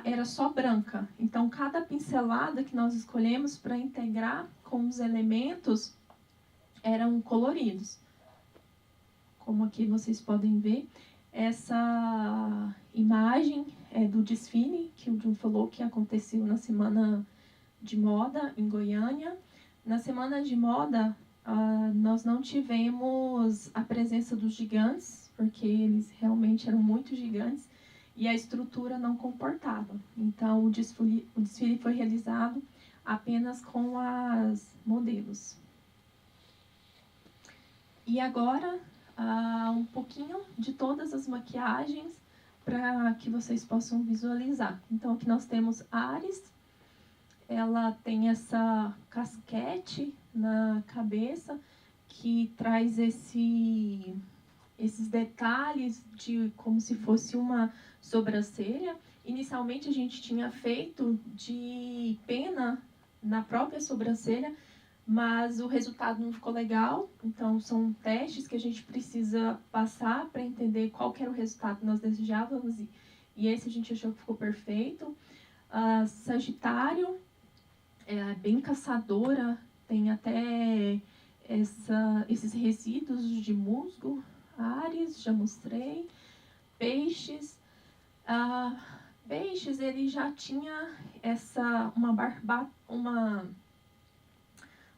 era só branca. Então, cada pincelada que nós escolhemos para integrar com os elementos eram coloridos. Como aqui vocês podem ver, essa imagem é do desfile que o Jun falou que aconteceu na Semana de Moda em Goiânia. Na Semana de Moda, nós não tivemos a presença dos gigantes, porque eles realmente eram muito gigantes e a estrutura não comportava. Então, o desfile foi realizado apenas com as modelos. E agora, um pouquinho de todas as maquiagens para que vocês possam visualizar. Então, aqui nós temos Ares. Ela tem essa casquete na cabeça que traz esses detalhes de como se fosse uma sobrancelha. Inicialmente a gente tinha feito de pena na própria sobrancelha, mas o resultado não ficou legal. Então são testes que a gente precisa passar para entender qual que era o resultado que nós desejávamos, e esse a gente achou que ficou perfeito. Sagitário é bem caçadora, tem até esses resíduos de musgo. Áries, já mostrei. Peixes. Peixes, ele já tinha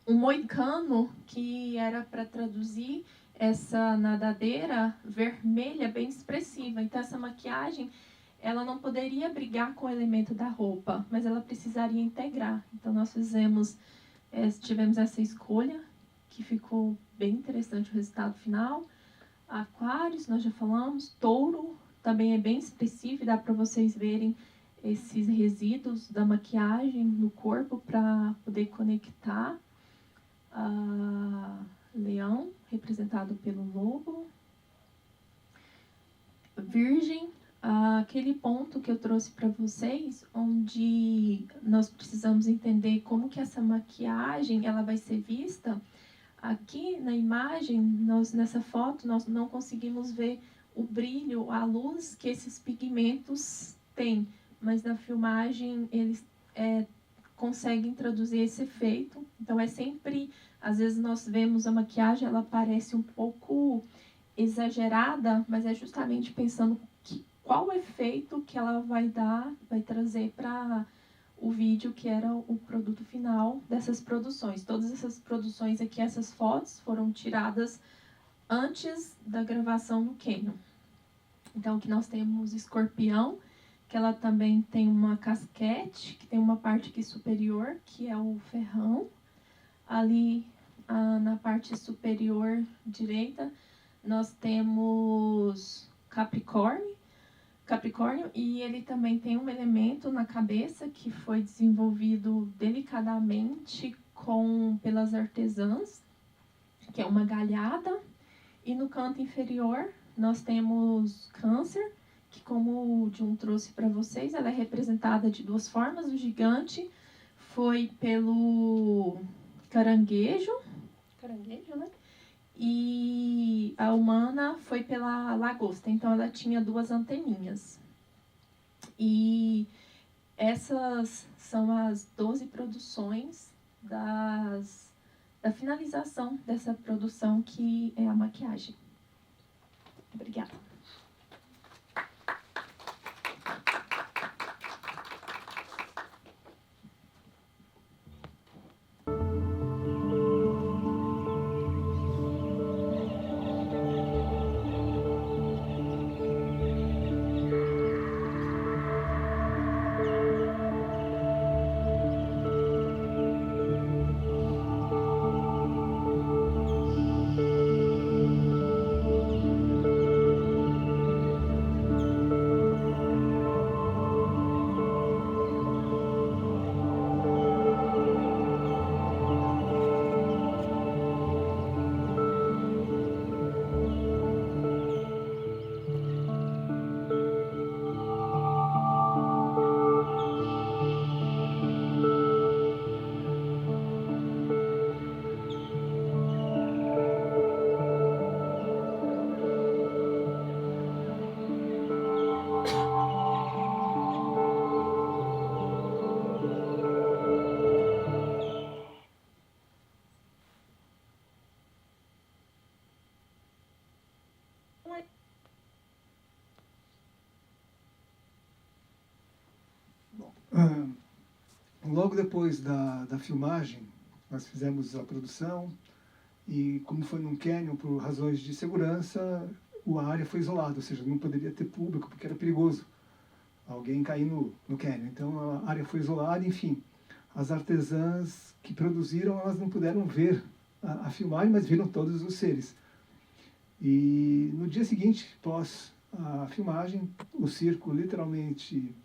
um moicano que era para traduzir essa nadadeira vermelha bem expressiva. Então, essa maquiagem ela não poderia brigar com o elemento da roupa, mas ela precisaria integrar. Então, nós tivemos essa escolha, que ficou bem interessante o resultado final. Aquários, nós já falamos. Touro também é bem expressivo, dá para vocês verem esses resíduos da maquiagem no corpo para poder conectar. Leão, representado pelo lobo. Virgem, aquele ponto que eu trouxe para vocês, onde nós precisamos entender como que essa maquiagem ela vai ser vista. Aqui na imagem, nessa foto, nós não conseguimos ver o brilho, a luz que esses pigmentos têm, mas na filmagem eles conseguem traduzir esse efeito. Então é sempre, às vezes nós vemos a maquiagem, ela parece um pouco exagerada, mas é justamente pensando qual efeito que ela vai trazer para o vídeo, que era o produto final dessas produções. Todas essas produções aqui, essas fotos, foram tiradas antes da gravação no Canon. Então, aqui nós temos Escorpião, que ela também tem uma casquete, que tem uma parte aqui superior, que é o ferrão. Ali, na parte superior direita, nós temos Capricórnio, e ele também tem um elemento na cabeça que foi desenvolvido delicadamente pelas artesãs, que é uma galhada. E no canto inferior nós temos Câncer, que, como o Jun trouxe para vocês, ela é representada de 2 formas. O gigante foi pelo caranguejo, né? E a humana foi pela lagosta. Então ela tinha 2 anteninhas. E essas são as 12 produções da finalização dessa produção, que é a maquiagem. Obrigada. Logo depois da filmagem, nós fizemos a produção e, como foi num canyon, por razões de segurança, a área foi isolada, ou seja, não poderia ter público porque era perigoso alguém cair no canyon. Então a área foi isolada, enfim. As artesãs que produziram, elas não puderam ver a filmagem, mas viram todos os seres. E no dia seguinte, pós a filmagem, o circo literalmente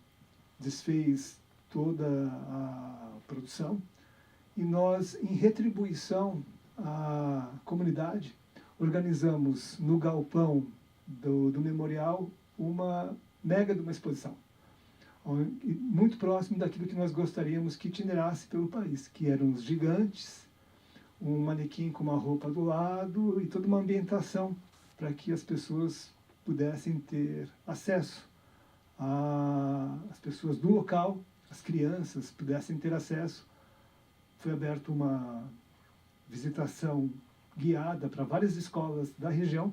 desfez toda a produção e nós, em retribuição à comunidade, organizamos no galpão do memorial uma mega de uma exposição, muito próximo daquilo que nós gostaríamos que itinerasse pelo país, que eram os gigantes, um manequim com uma roupa do lado e toda uma ambientação para que as pessoas pudessem ter acesso, as pessoas do local, as crianças pudessem ter acesso. Foi aberta uma visitação guiada para várias escolas da região,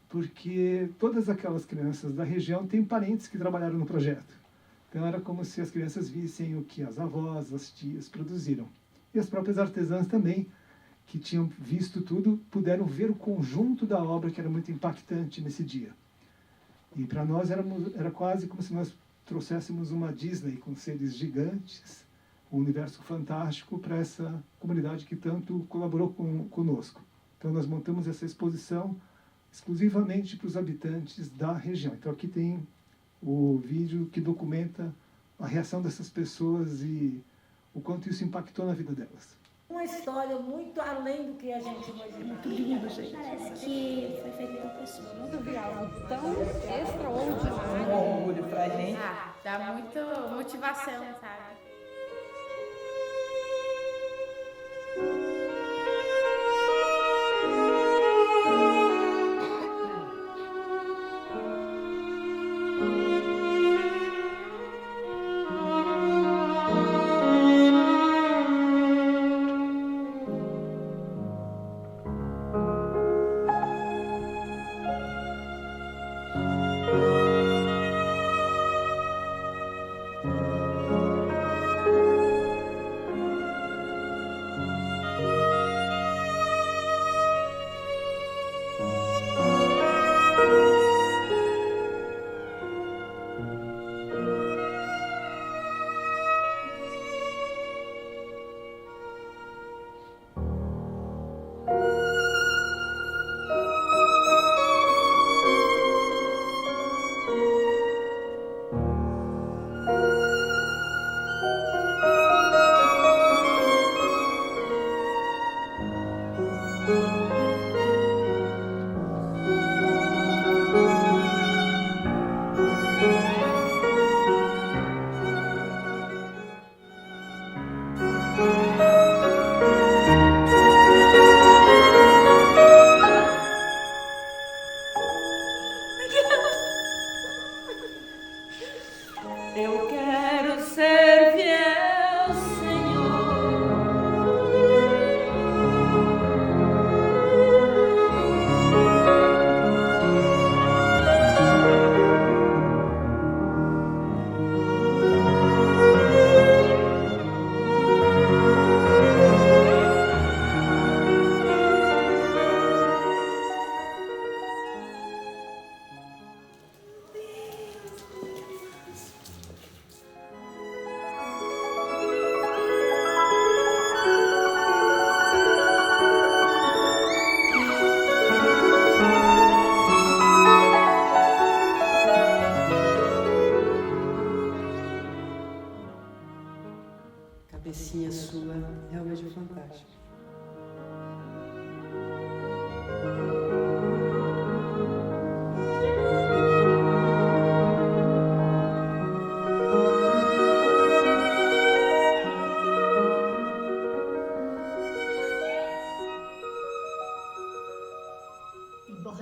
porque todas aquelas crianças da região têm parentes que trabalharam no projeto. Então era como se as crianças vissem o que as avós, as tias produziram. E as próprias artesãs também, que tinham visto tudo, puderam ver o conjunto da obra, que era muito impactante nesse dia. E para nós era quase como se nós trouxéssemos uma Disney com seres gigantes, um universo fantástico para essa comunidade que tanto colaborou conosco. Então nós montamos essa exposição exclusivamente para os habitantes da região. Então aqui tem o vídeo que documenta a reação dessas pessoas e o quanto isso impactou na vida delas. Uma história muito além do que a gente imaginava. Muito lindo, gente. Parece que foi feito por pessoa. Nunca vi algo tão extraordinário. Um orgulho pra gente. Dá muita motivação, sabe?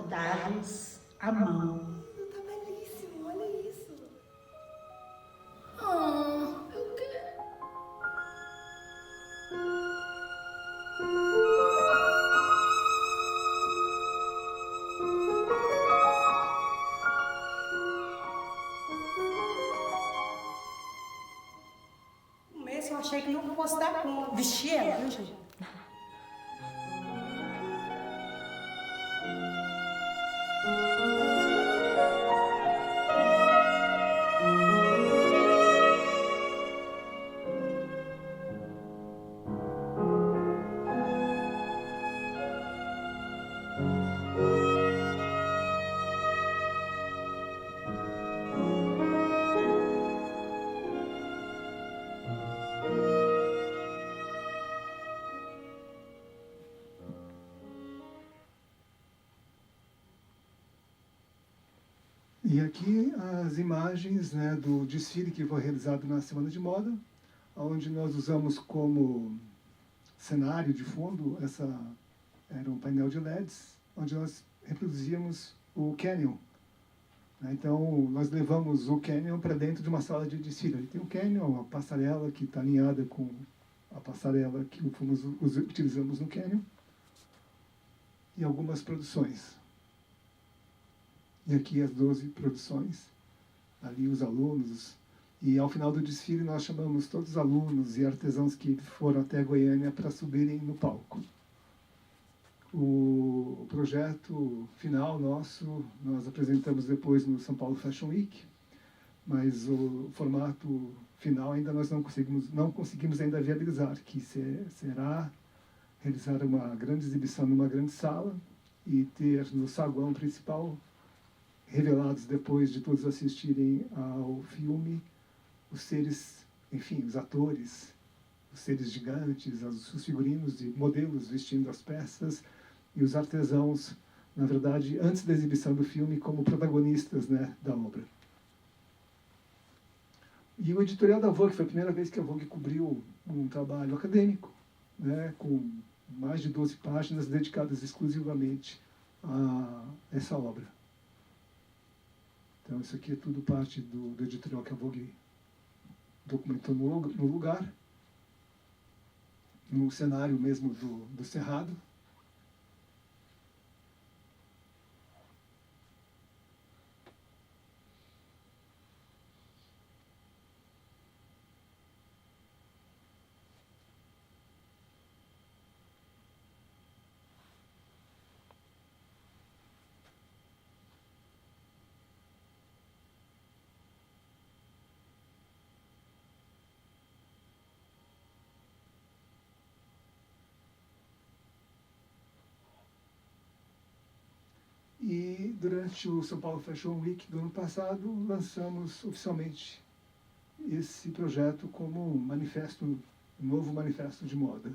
bordados à mão. Tá belíssimo, olha isso. Eu quero. No mês eu achei que não fosse dar conta. Vestir ela, viu, gente? E aqui as imagens, né, do desfile que foi realizado na Semana de Moda, onde nós usamos como cenário de fundo, era um painel de LEDs, onde nós reproduzíamos o Canyon. Então, nós levamos o Canyon para dentro de uma sala de desfile. Ali tem o Canyon, a passarela que está alinhada com a passarela que utilizamos no Canyon, e algumas produções. E aqui as 12 produções, ali os alunos. E ao final do desfile nós chamamos todos os alunos e artesãos que foram até Goiânia para subirem no palco. O projeto final nosso nós apresentamos depois no São Paulo Fashion Week, mas o formato final ainda nós não conseguimos ainda viabilizar, que será realizar uma grande exibição numa grande sala e ter no saguão principal, revelados depois de todos assistirem ao filme, os seres, enfim, os atores, os seres gigantes, os figurinos de modelos vestindo as peças e os artesãos, na verdade, antes da exibição do filme, como protagonistas, né, da obra. E o editorial da Vogue foi a primeira vez que a Vogue cobriu um trabalho acadêmico, né, com mais de 12 páginas dedicadas exclusivamente a essa obra. Então, isso aqui é tudo parte do editorial que a Vogue documentou no lugar, no cenário mesmo do Cerrado. E durante o São Paulo Fashion Week do ano passado, lançamos oficialmente esse projeto como um novo manifesto de moda.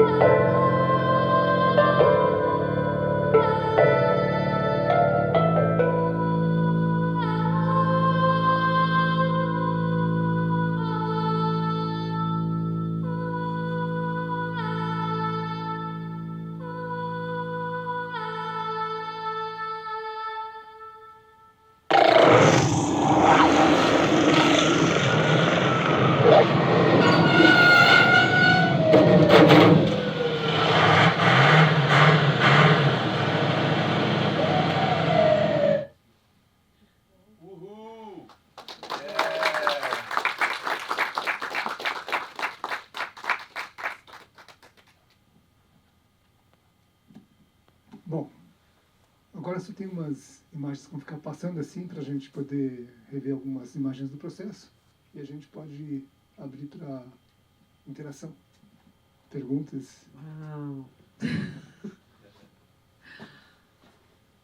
Uhul! Bom, agora só tem umas imagens que vão ficar passando assim para a gente poder rever algumas imagens do processo e a gente pode abrir para interação, perguntas. Uau!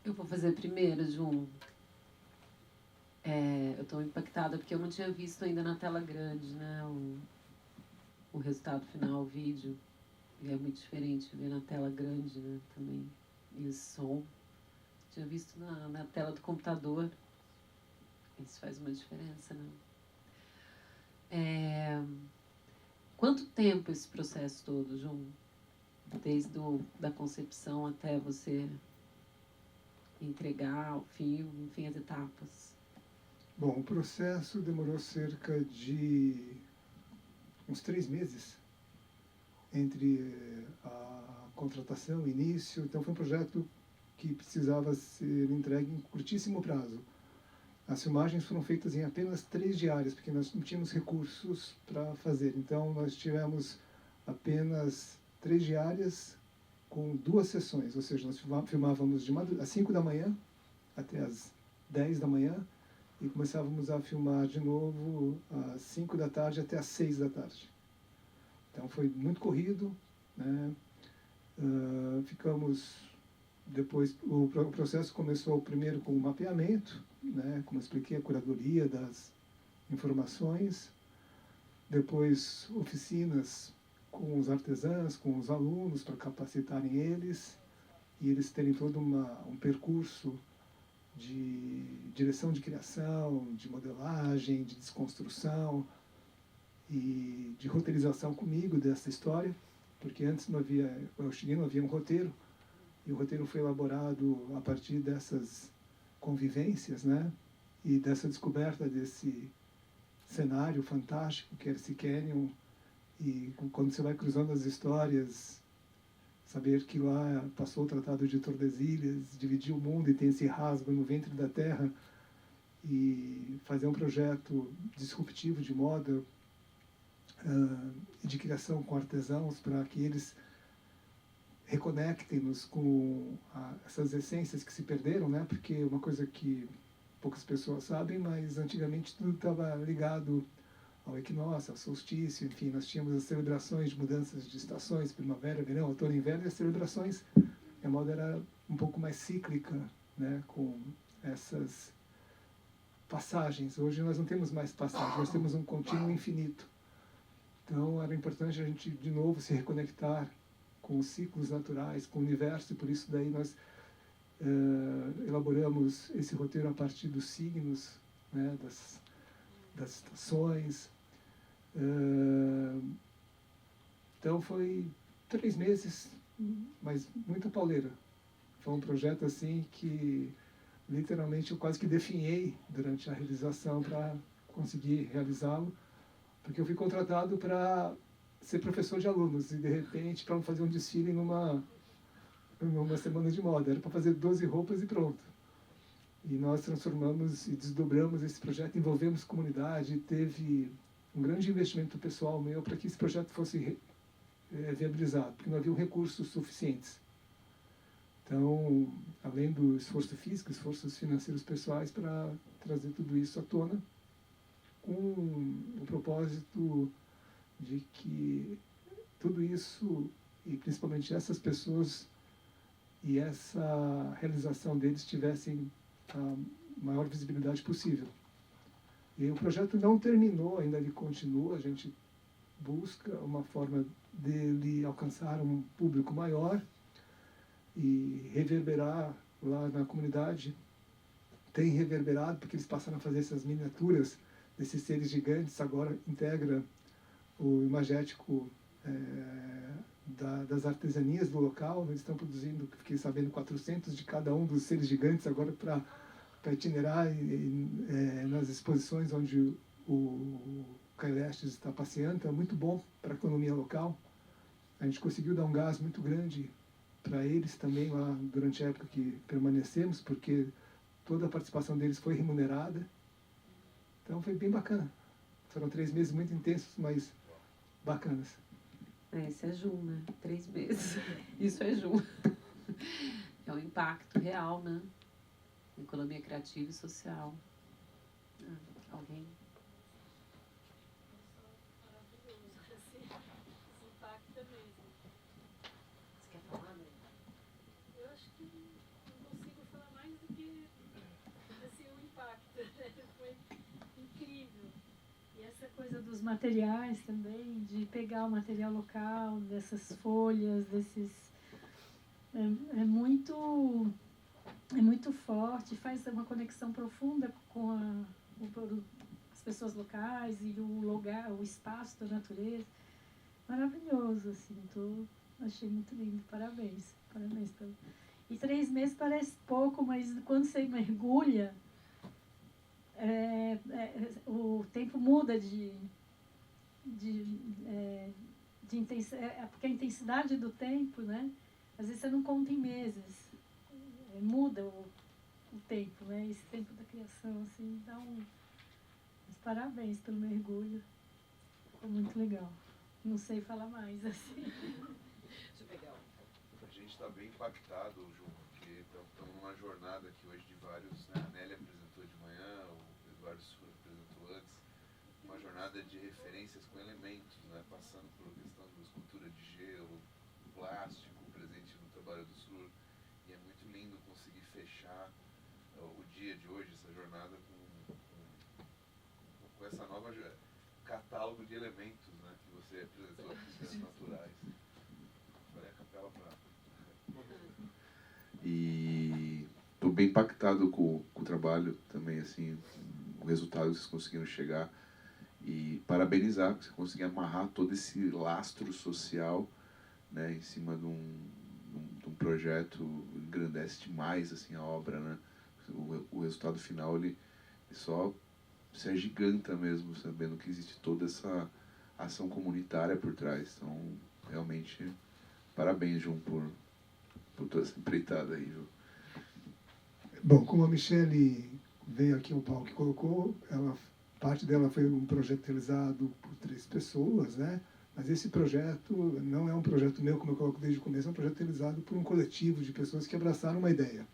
Eu vou fazer primeiro, Jun. Eu estou impactada porque eu não tinha visto ainda na tela grande, né, o resultado final, o vídeo. E é muito diferente ver na tela grande, né, também. E o som. Tinha visto na tela do computador. Isso faz uma diferença, né? Quanto tempo esse processo todo, Jun? Desde da concepção até você entregar o filme, enfim, as etapas? Bom, o processo demorou cerca de uns 3 meses entre a contratação, o início. Então foi um projeto que precisava ser entregue em curtíssimo prazo. As filmagens foram feitas em apenas 3 diárias, porque nós não tínhamos recursos para fazer. Então nós tivemos apenas 3 diárias com 2 sessões, ou seja, nós filmávamos às 5 da manhã até às 10 da manhã e começávamos a filmar de novo às 5 da tarde até às 6 da tarde. Então foi muito corrido, né? Depois o processo começou primeiro com o mapeamento, né? Como eu expliquei, a curadoria das informações, depois oficinas com os artesãos, com os alunos, para capacitarem eles, e eles terem todo um percurso de direção de criação, de modelagem, de desconstrução e de roteirização comigo dessa história, porque antes quando eu cheguei não havia um roteiro, e o roteiro foi elaborado a partir dessas convivências, né? E dessa descoberta desse cenário fantástico que é esse canyon. E quando você vai cruzando as histórias, saber que lá passou o Tratado de Tordesilhas, dividiu o mundo e tem esse rasgo no ventre da terra, e fazer um projeto disruptivo de moda e de criação com artesãos para que eles reconectem-nos com essas essências que se perderam, né? Porque é uma coisa que poucas pessoas sabem, mas antigamente tudo estava ligado ao equinócio, ao solstício, enfim, nós tínhamos as celebrações de mudanças de estações, primavera, verão, outono e inverno, e as celebrações, a moda era um pouco mais cíclica, né? Com essas passagens. Hoje nós não temos mais passagens, nós temos um contínuo infinito. Então era importante a gente, de novo, se reconectar com os ciclos naturais, com o universo, e por isso daí nós elaboramos esse roteiro a partir dos signos, né, das estações. Então foi 3 meses, mas muita pauleira. Foi um projeto assim que literalmente eu quase que definhei durante a realização para conseguir realizá-lo, porque eu fui contratado para ser professor de alunos e de repente para fazer um desfile numa semana de moda. Era para fazer 12 roupas e pronto. E nós transformamos e desdobramos esse projeto, envolvemos comunidade, teve um grande investimento pessoal meu para que esse projeto fosse viabilizado, porque não havia recursos suficientes. Então, além do esforço físico, esforços financeiros pessoais para trazer tudo isso à tona, com o propósito de que tudo isso, e principalmente essas pessoas e essa realização deles tivessem a maior visibilidade possível. E o projeto não terminou, ainda ele continua, a gente busca uma forma dele alcançar um público maior e reverberar lá na comunidade. Tem reverberado, porque eles passaram a fazer essas miniaturas desses seres gigantes, agora integra o imagético das artesanias do local. Eles estão produzindo, fiquei sabendo, 400 de cada um dos seres gigantes agora para itinerar nas exposições onde o Cailestes está passeando. Então é muito bom para a economia local. A gente conseguiu dar um gás muito grande para eles também lá durante a época que permanecemos, porque toda a participação deles foi remunerada. Então foi bem bacana. Foram 3 meses muito intensos, mas bacanas. Esse é Jun, né? 3 meses. Isso é Jun. É um impacto real, né? Economia criativa e social. Alguém? Impacta mesmo. Você quer falar, né? Eu acho que não consigo falar mais do que assim, o impacto. Foi incrível. E essa coisa dos materiais também, de pegar o material local, dessas folhas, desses... É muito forte, faz uma conexão profunda com as pessoas locais e o lugar, o espaço da natureza. Maravilhoso, assim, achei muito lindo. Parabéns. E 3 meses parece pouco, mas quando você mergulha, o tempo muda de intensidade, porque a intensidade do tempo, né? Às vezes você não conta em meses, muda o tempo, né? Esse tempo da criação, assim, dá mas parabéns pelo mergulho, ficou muito legal. Não sei falar mais, assim. Deixa eu pegar. A gente está bem impactado, Ju, porque estamos numa jornada aqui hoje de vários, né? A Nélia apresentou de manhã, o Eduardo Sur apresentou antes, uma jornada de referências com elementos, né? Passando por questão de escultura de gelo, plástico presente no Trabalho do Sur, e é muito lindo conseguir fechar o dia de hoje, essa jornada com essa nova catálogo de elementos, né? Que você apresentou aqui, das naturais. Falei a capela para... E estou bem impactado com o trabalho também, assim, o resultado que vocês conseguiram chegar, e parabenizar porque você conseguiu amarrar todo esse lastro social, né, em cima de um projeto. Engrandece demais, assim, a obra, né? O resultado final ele só se agiganta mesmo, sabendo que existe toda essa ação comunitária por trás. Então, realmente, parabéns, João, por toda essa empreitada aí, João. Bom, como a Michele veio aqui ao palco e colocou, parte dela foi um projeto realizado por 3 pessoas, né? Mas esse projeto não é um projeto meu, como eu coloco desde o começo, é um projeto realizado por um coletivo de pessoas que abraçaram uma ideia,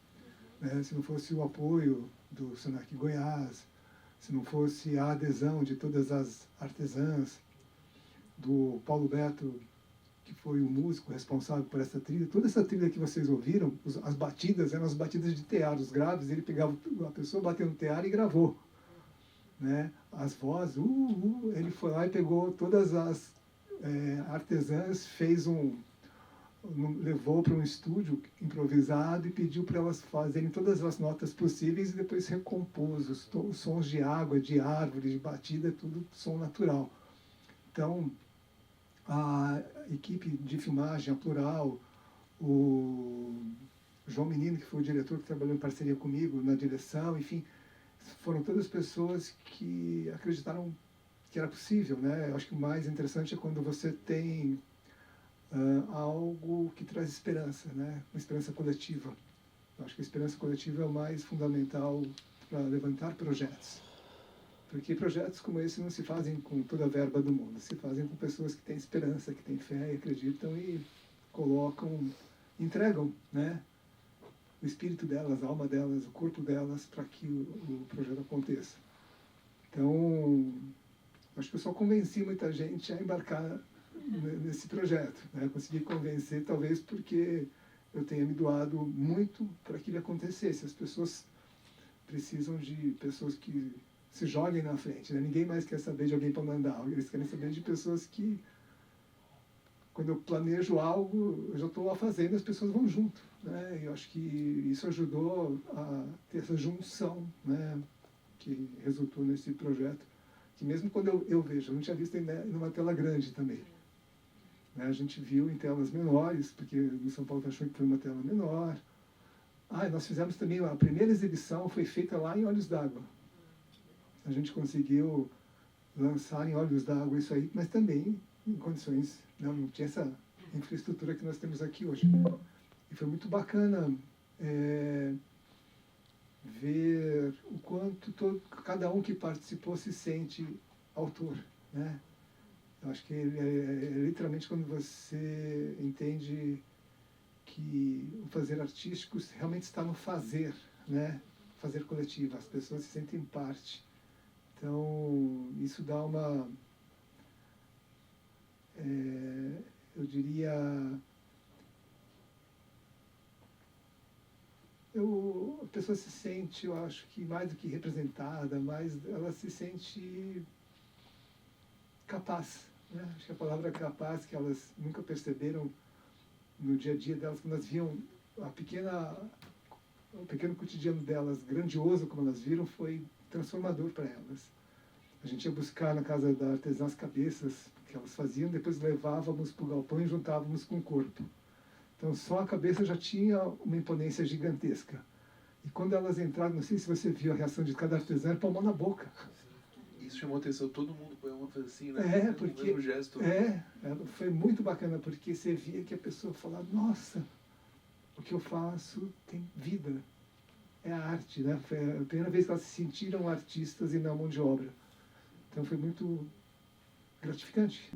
né? Se não fosse o apoio do Senac Goiás, se não fosse a adesão de todas as artesãs, do Paulo Beto, que foi o músico responsável por essa trilha, toda essa trilha que vocês ouviram, as batidas eram as batidas de tear, os graves, ele pegava a pessoa batendo no tear e gravou, né? As vozes, ele foi lá e pegou todas as artesãs, levou para um estúdio improvisado e pediu para elas fazerem todas as notas possíveis e depois recompôs os sons de água, de árvore, de batida, tudo som natural. Então, a equipe de filmagem, a Plural, o João Menino, que foi o diretor que trabalhou em parceria comigo na direção, enfim, foram todas pessoas que acreditaram que era possível, né? Eu acho que o mais interessante é quando você tem algo que traz esperança, né? Uma esperança coletiva. Eu acho que a esperança coletiva é o mais fundamental para levantar projetos. Porque projetos como esse não se fazem com toda a verba do mundo, se fazem com pessoas que têm esperança, que têm fé e acreditam e colocam, entregam, né? O espírito delas, a alma delas, o corpo delas para que o projeto aconteça. Então, acho que eu só convenci muita gente a embarcar nesse projeto, né? Consegui convencer, talvez porque eu tenha me doado muito para que ele acontecesse. As pessoas precisam de pessoas que se joguem na frente, né? Ninguém mais quer saber de alguém para mandar, eles querem saber de pessoas que, quando eu planejo algo, eu já estou lá fazendo, as pessoas vão junto, né? E eu acho que isso ajudou a ter essa junção, né? Que resultou nesse projeto, que mesmo quando eu vejo, eu não tinha visto em numa tela grande também. Né? A gente viu em telas menores, porque no São Paulo achou que foi uma tela menor. Nós fizemos também, a primeira exibição foi feita lá em Olhos d'Água. A gente conseguiu lançar em Olhos d'Água isso aí, mas também em condições, não tinha essa infraestrutura que nós temos aqui hoje. E foi muito bacana ver o quanto cada um que participou se sente autor, né? Eu acho que literalmente quando você entende que o fazer artístico realmente está no fazer, né? Fazer coletivo, as pessoas se sentem parte. Então, isso dá uma, eu diria, a pessoa se sente, eu acho que mais do que representada, ela se sente capaz, né? Acho que a palavra capaz, que elas nunca perceberam no dia a dia delas, quando elas viam o pequeno cotidiano delas, grandioso como elas viram, foi transformador para elas. A gente ia buscar na casa da artesã as cabeças que elas faziam, depois levávamos para o galpão e juntávamos com o corpo. Então só a cabeça já tinha uma imponência gigantesca. E quando elas entraram, não sei se você viu a reação de cada artesã, era palma na boca. Isso chamou atenção, todo mundo põe uma coisa assim, né? Porque, o mesmo gesto. Foi muito bacana, porque você via que a pessoa falava, nossa, o que eu faço tem vida. É a arte, né? Foi a primeira vez que elas se sentiram artistas e não mão de obra. Então foi muito gratificante.